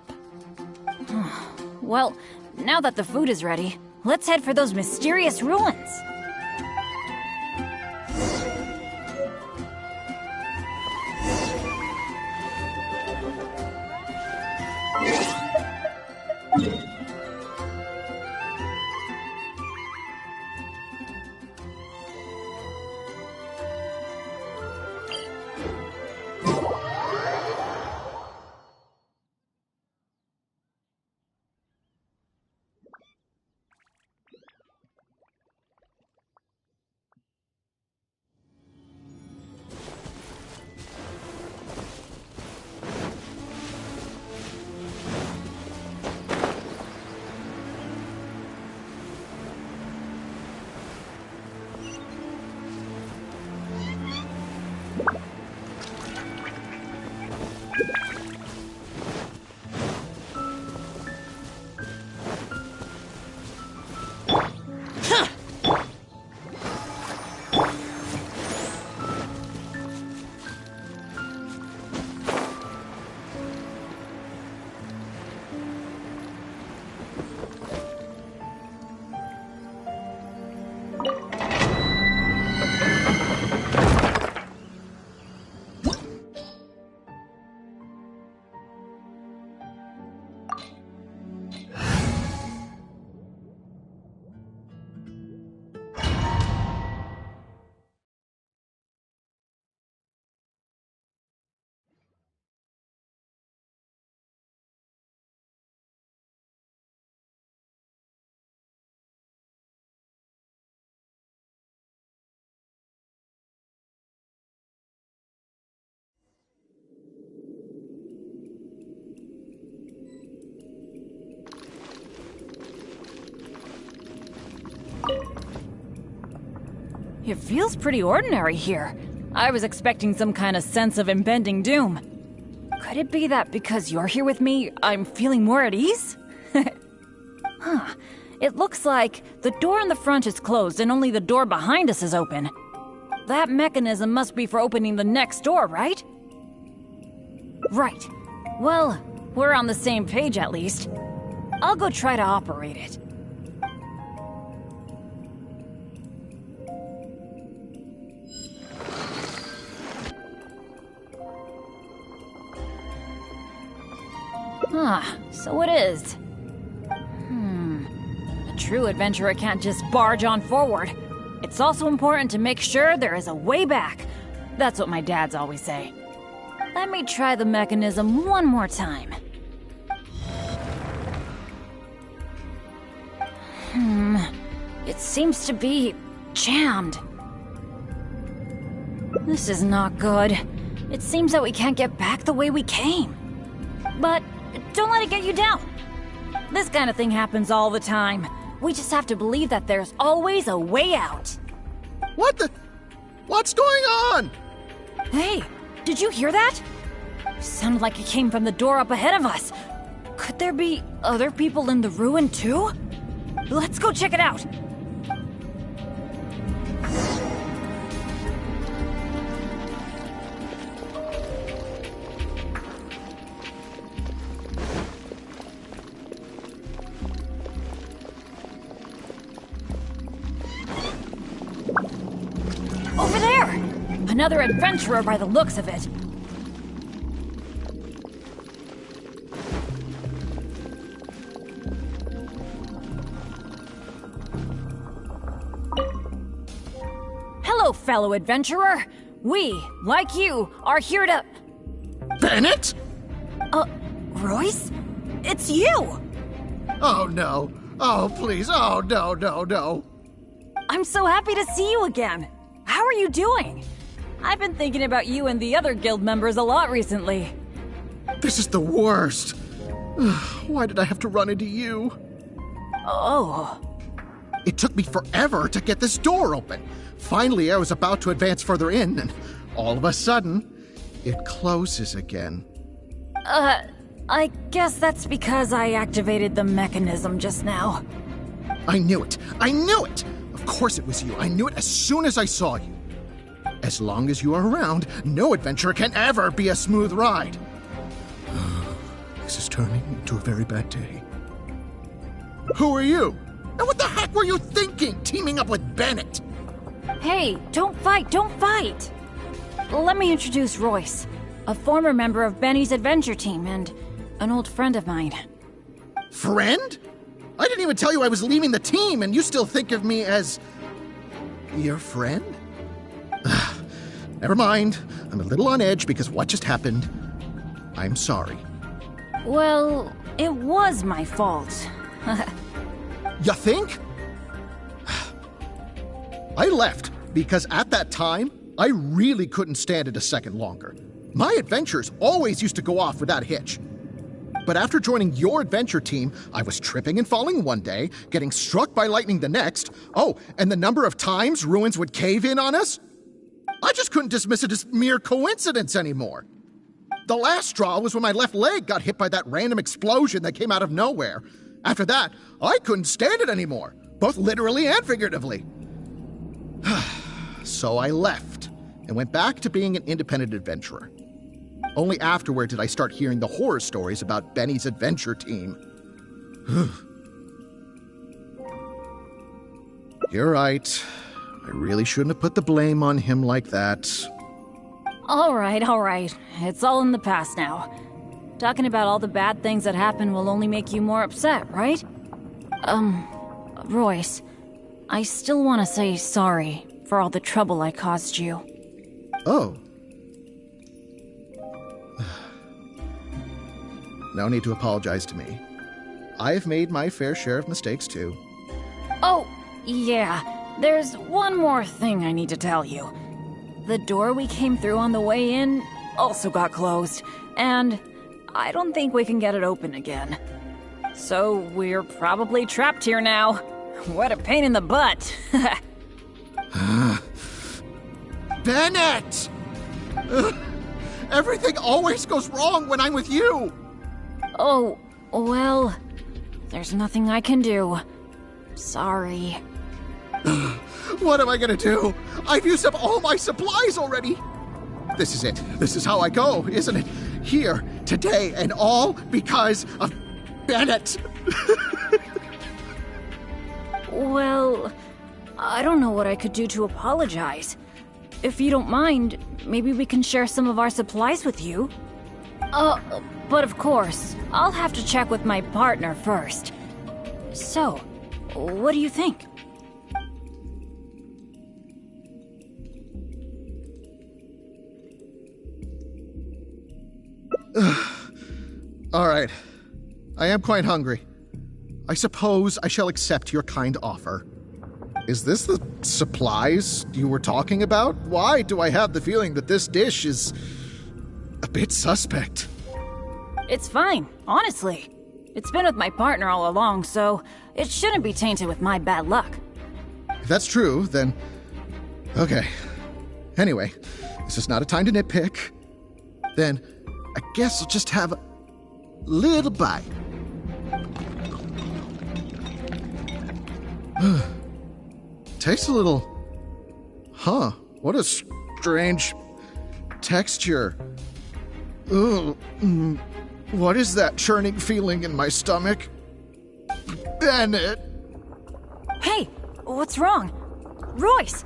Well, now that the food is ready, let's head for those mysterious ruins. It feels pretty ordinary here. I was expecting some kind of sense of impending doom. Could it be that because you're here with me, I'm feeling more at ease? Huh. It looks like the door in the front is closed and only the door behind us is open. That mechanism must be for opening the next door, right? Right. Well, we're on the same page at least. I'll go try to operate it. Ah, so it is. A true adventurer can't just barge on forward. It's also important to make sure there is a way back. That's what my dads always say. Let me try the mechanism one more time. It seems to be jammed. This is not good. It seems that we can't get back the way we came. But don't let it get you down. This kind of thing happens all the time. We just have to believe that there's always a way out. What's going on? Hey, did you hear that? Sounded like it came from the door up ahead of us. Could there be other people in the ruin too? Let's go check it out. Over there! Another adventurer by the looks of it. Hello, fellow adventurer. We, like you, are here to... Bennett? Royce? It's you! Oh, no. Oh, please. Oh, no. I'm so happy to see you again. How are you doing? I've been thinking about you and the other guild members a lot recently. This is the worst. Why did I have to run into you? Oh. It took me forever to get this door open. Finally, I was about to advance further in, and all of a sudden, it closes again. I guess that's because I activated the mechanism just now. I knew it! Of course it was you. I knew it as soon as I saw you. As long as you are around, no adventure can ever be a smooth ride. This is turning into a very bad day. Who are you? And what the heck were you thinking, teaming up with Bennett? Hey, don't fight! Let me introduce Royce, a former member of Benny's adventure team and an old friend of mine. Friend? I didn't even tell you I was leaving the team, and you still think of me as... your friend? Never mind. I'm a little on edge because what just happened. I'm sorry. Well, it was my fault. You think? I left because at that time, I really couldn't stand it a second longer. My adventures always used to go off without a hitch. But after joining your adventure team, I was tripping and falling one day, getting struck by lightning the next. Oh, and the number of times ruins would cave in on us? I just couldn't dismiss it as mere coincidence anymore. The last straw was when my left leg got hit by that random explosion that came out of nowhere. After that, I couldn't stand it anymore, both literally and figuratively. So I left and went back to being an independent adventurer. Only afterward did I start hearing the horror stories about Benny's adventure team. You're right. I really shouldn't have put the blame on him like that. All right. It's all in the past now. Talking about all the bad things that happened will only make you more upset, right? Royce, I still want to say sorry for all the trouble I caused you. Oh. No need to apologize to me. I've made my fair share of mistakes too. Oh, yeah. There's one more thing I need to tell you. The door we came through on the way in also got closed, and I don't think we can get it open again. So we're probably trapped here now. What a pain in the butt. Bennett! Ugh. Everything always goes wrong when I'm with you! Oh, well, there's nothing I can do. Sorry. What am I gonna do? I've used up all my supplies already! This is it. This is how I go, isn't it? Here, today, and all because of Bennett! Well, I don't know what I could do to apologize. If you don't mind, maybe we can share some of our supplies with you. But of course, I'll have to check with my partner first. So, what do you think? All right. I am quite hungry. I suppose I shall accept your kind offer. Is this the supplies you were talking about? Why do I have the feeling that this dish is a bit suspect? It's fine, honestly. It's been with my partner all along, so it shouldn't be tainted with my bad luck. If that's true, then... okay. Anyway, this is not a time to nitpick. Then, I guess I'll just have a little bite. Tastes a little... huh, what a strange texture. Ugh. What is that churning feeling in my stomach? Bennett! Hey, what's wrong? Royce!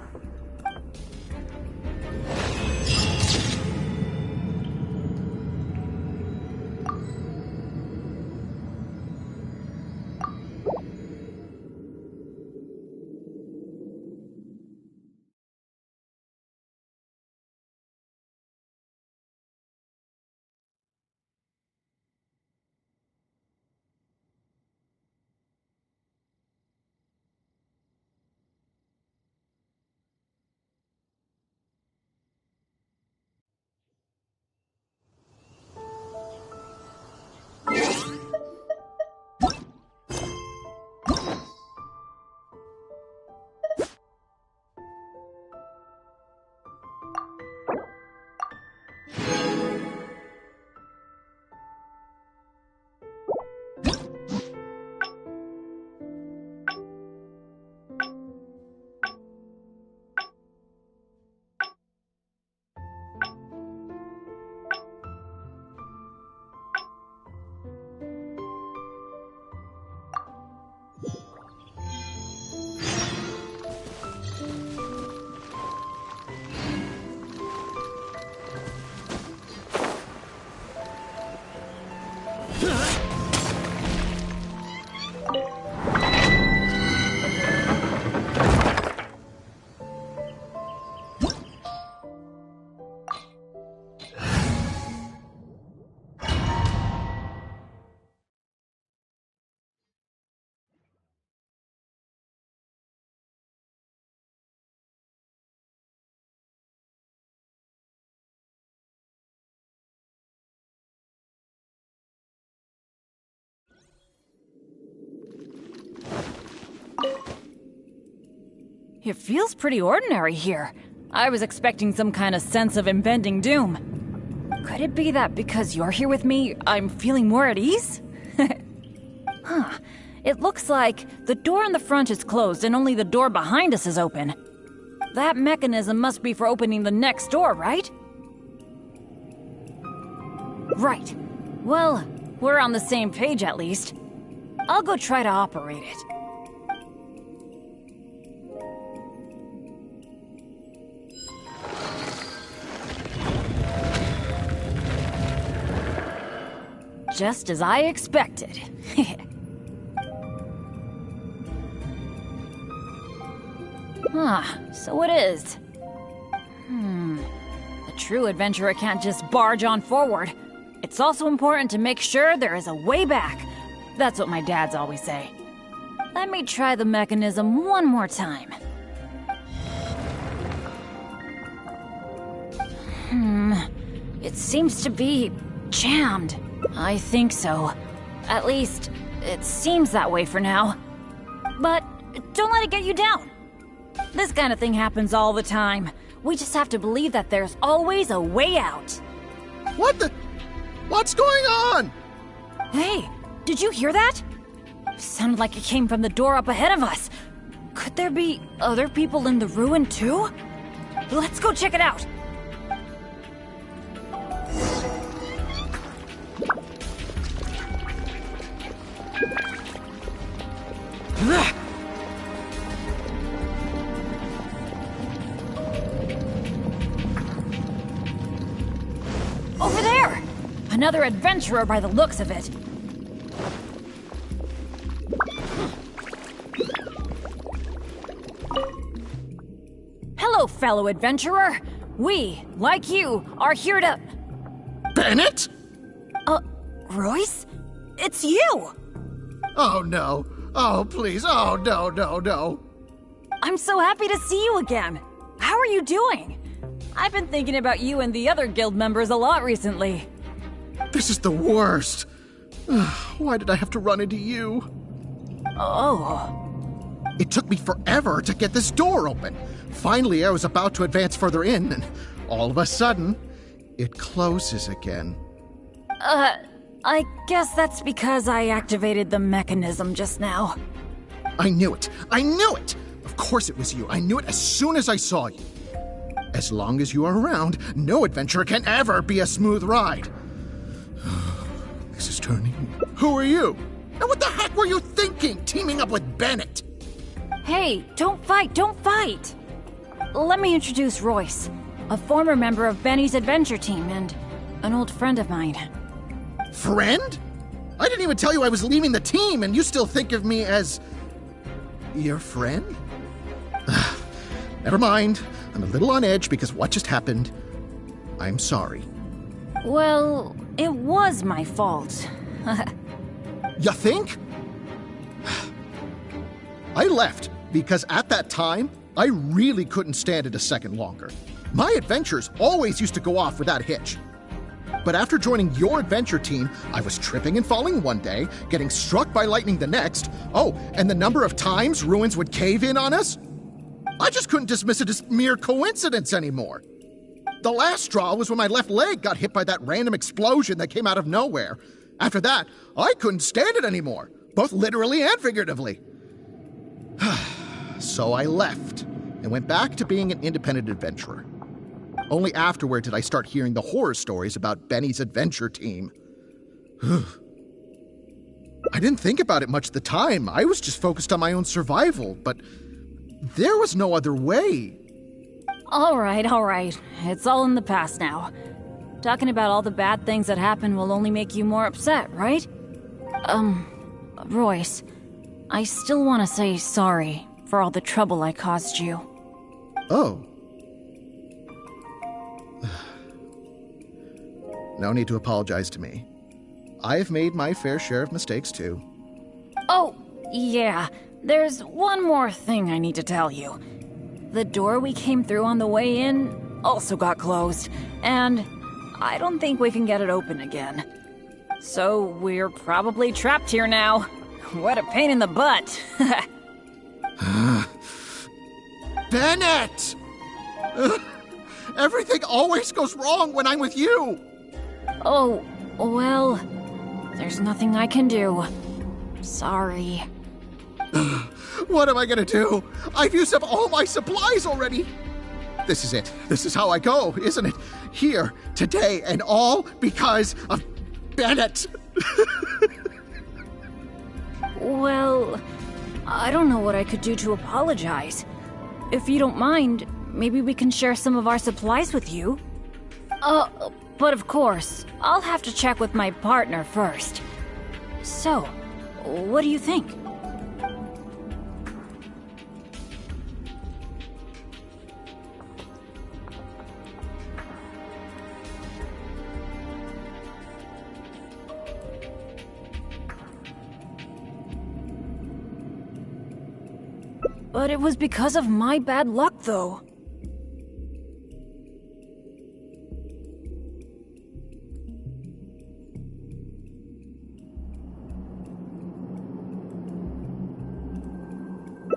It feels pretty ordinary here. I was expecting some kind of sense of impending doom. Could it be that because you're here with me, I'm feeling more at ease? Huh. It looks like the door in the front is closed and only the door behind us is open. That mechanism must be for opening the next door, right? Right. Well, we're on the same page at least. I'll go try to operate it. Just as I expected. So it is. A true adventurer can't just barge on forward. It's also important to make sure there is a way back. That's what my dads always say. Let me try the mechanism one more time. It seems to be jammed. I think so. At least, it seems that way for now. But don't let it get you down. This kind of thing happens all the time. We just have to believe that there's always a way out. What's going on? Hey, did you hear that? Sounded like it came from the door up ahead of us. Could there be other people in the ruin too? Let's go check it out. Over there! Another adventurer by the looks of it. Hello, fellow adventurer. We, like you, are here to... Bennett? Royce? It's you! Oh, no. Oh, please. Oh, no. I'm so happy to see you again. How are you doing? I've been thinking about you and the other guild members a lot recently. This is the worst. Why did I have to run into you? Oh. It took me forever to get this door open. Finally, I was about to advance further in, and all of a sudden, it closes again. I guess that's because I activated the mechanism just now. I knew it! Of course it was you. I knew it as soon as I saw you. As long as you are around, no adventure can ever be a smooth ride. This is turning. Who are you? And what the heck were you thinking, teaming up with Bennett? Hey, don't fight! Let me introduce Royce, a former member of Benny's adventure team and an old friend of mine. Friend? I didn't even tell you I was leaving the team, and you still think of me as... your friend? Never mind. I'm a little on edge because what just happened. I'm sorry. Well, it was my fault. You think? I left because at that time, I really couldn't stand it a second longer. My adventures always used to go off without a hitch. But after joining your adventure team, I was tripping and falling one day, getting struck by lightning the next. Oh, and the number of times ruins would cave in on us? I just couldn't dismiss it as mere coincidence anymore. The last straw was when my left leg got hit by that random explosion that came out of nowhere. After that, I couldn't stand it anymore, both literally and figuratively. So I left and went back to being an independent adventurer. Only afterward did I start hearing the horror stories about Benny's adventure team. I didn't think about it much at the time. I was just focused on my own survival, but there was no other way. All right. It's all in the past now. Talking about all the bad things that happened will only make you more upset, right? Royce, I still want to say sorry for all the trouble I caused you. Oh. No need to apologize to me. I've made my fair share of mistakes too. Oh, yeah. There's one more thing I need to tell you. The door we came through on the way in also got closed, and I don't think we can get it open again. So we're probably trapped here now. What a pain in the butt. Bennett! Everything always goes wrong when I'm with you! Oh, well, there's nothing I can do. Sorry. What am I gonna do? I've used up all my supplies already! This is it. This is how I go, isn't it? Here, today, and all because of Bennett! Well, I don't know what I could do to apologize. If you don't mind, maybe we can share some of our supplies with you. But of course, I'll have to check with my partner first. So, what do you think? But it was because of my bad luck, though.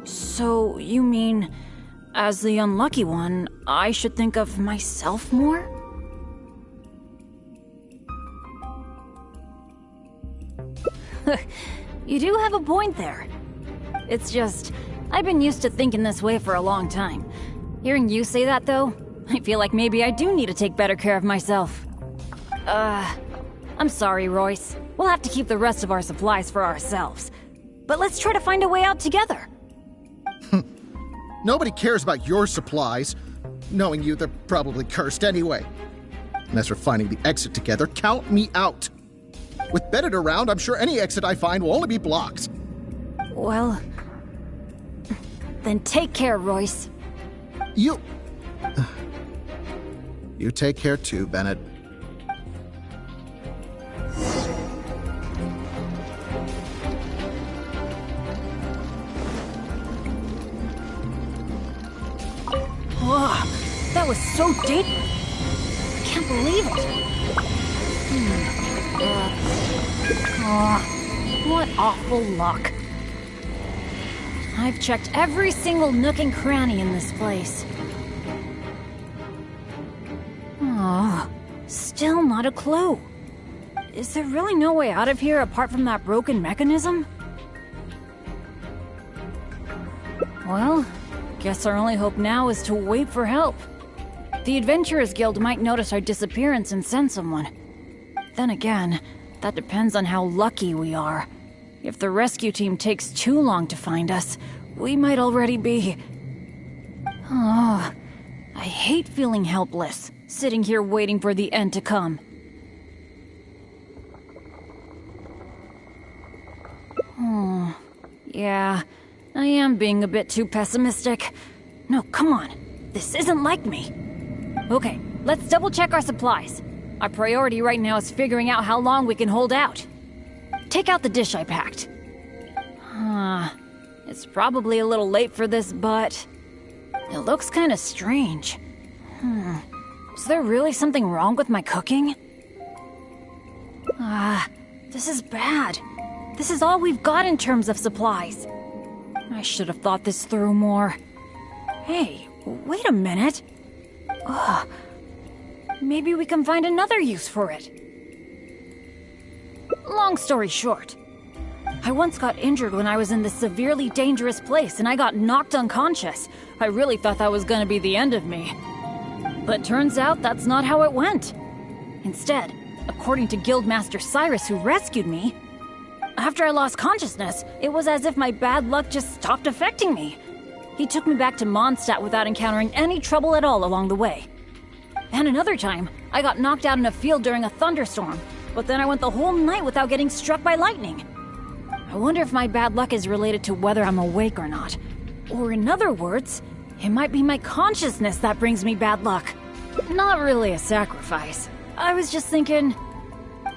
So, you mean As the unlucky one, I should think of myself more? You do have a point there. It's just, I've been used to thinking this way for a long time. Hearing you say that, though, I feel like maybe I do need to take better care of myself. I'm sorry, Royce. We'll have to keep the rest of our supplies for ourselves. But let's try to find a way out together. Nobody cares about your supplies. Knowing you, they're probably cursed anyway. And as for finding the exit together, count me out. With Bennett around, I'm sure any exit I find will only be blocked. Well, then take care, Royce. You take care too, Bennett. Wow, that was so deep. I can't believe it. What awful luck. I've checked every single nook and cranny in this place. Oh, still not a clue. Is there really no way out of here apart from that broken mechanism? Well, guess our only hope now is to wait for help. The Adventurers Guild might notice our disappearance and send someone. Then again, that depends on how lucky we are. If the rescue team takes too long to find us, we might already be... Oh, I hate feeling helpless, sitting here waiting for the end to come. Oh, yeah, I am being a bit too pessimistic. No, come on. This isn't like me. Okay, let's double-check our supplies. Our priority right now is figuring out how long we can hold out. Take out the dish I packed. It's probably a little late for this, but... it looks kind of strange. Is there really something wrong with my cooking? This is bad. This is all we've got in terms of supplies. I should have thought this through more. Hey, wait a minute. Maybe we can find another use for it. Long story short, I once got injured when I was in this severely dangerous place and I got knocked unconscious. I really thought that was gonna be the end of me. But turns out that's not how it went. Instead, according to Guildmaster Cyrus who rescued me, after I lost consciousness, it was as if my bad luck just stopped affecting me. He took me back to Mondstadt without encountering any trouble at all along the way. And another time, I got knocked out in a field during a thunderstorm, but then I went the whole night without getting struck by lightning. I wonder if my bad luck is related to whether I'm awake or not. Or in other words, it might be my consciousness that brings me bad luck. Not really a sacrifice. I was just thinking,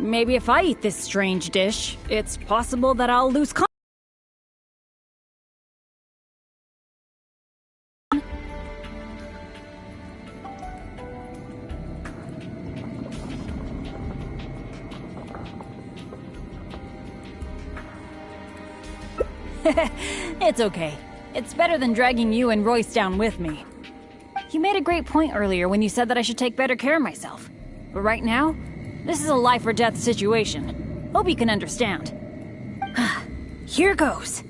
maybe if I eat this strange dish, it's possible that I'll lose consciousness. It's okay. It's better than dragging you and Royce down with me. You made a great point earlier when you said that I should take better care of myself. But right now, this is a life or death situation. Hope you can understand. Here goes.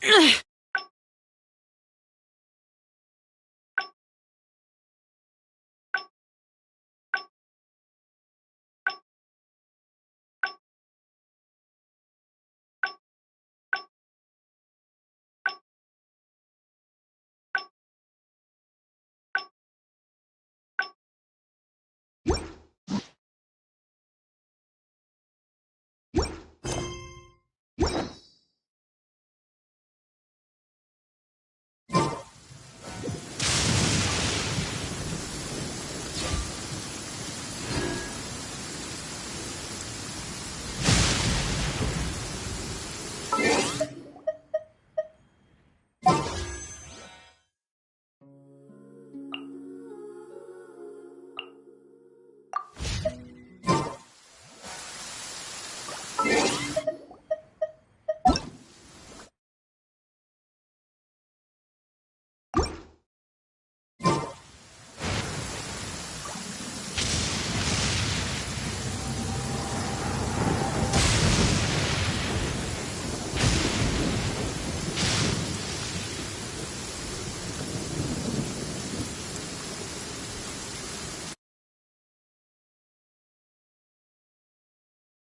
Ugh.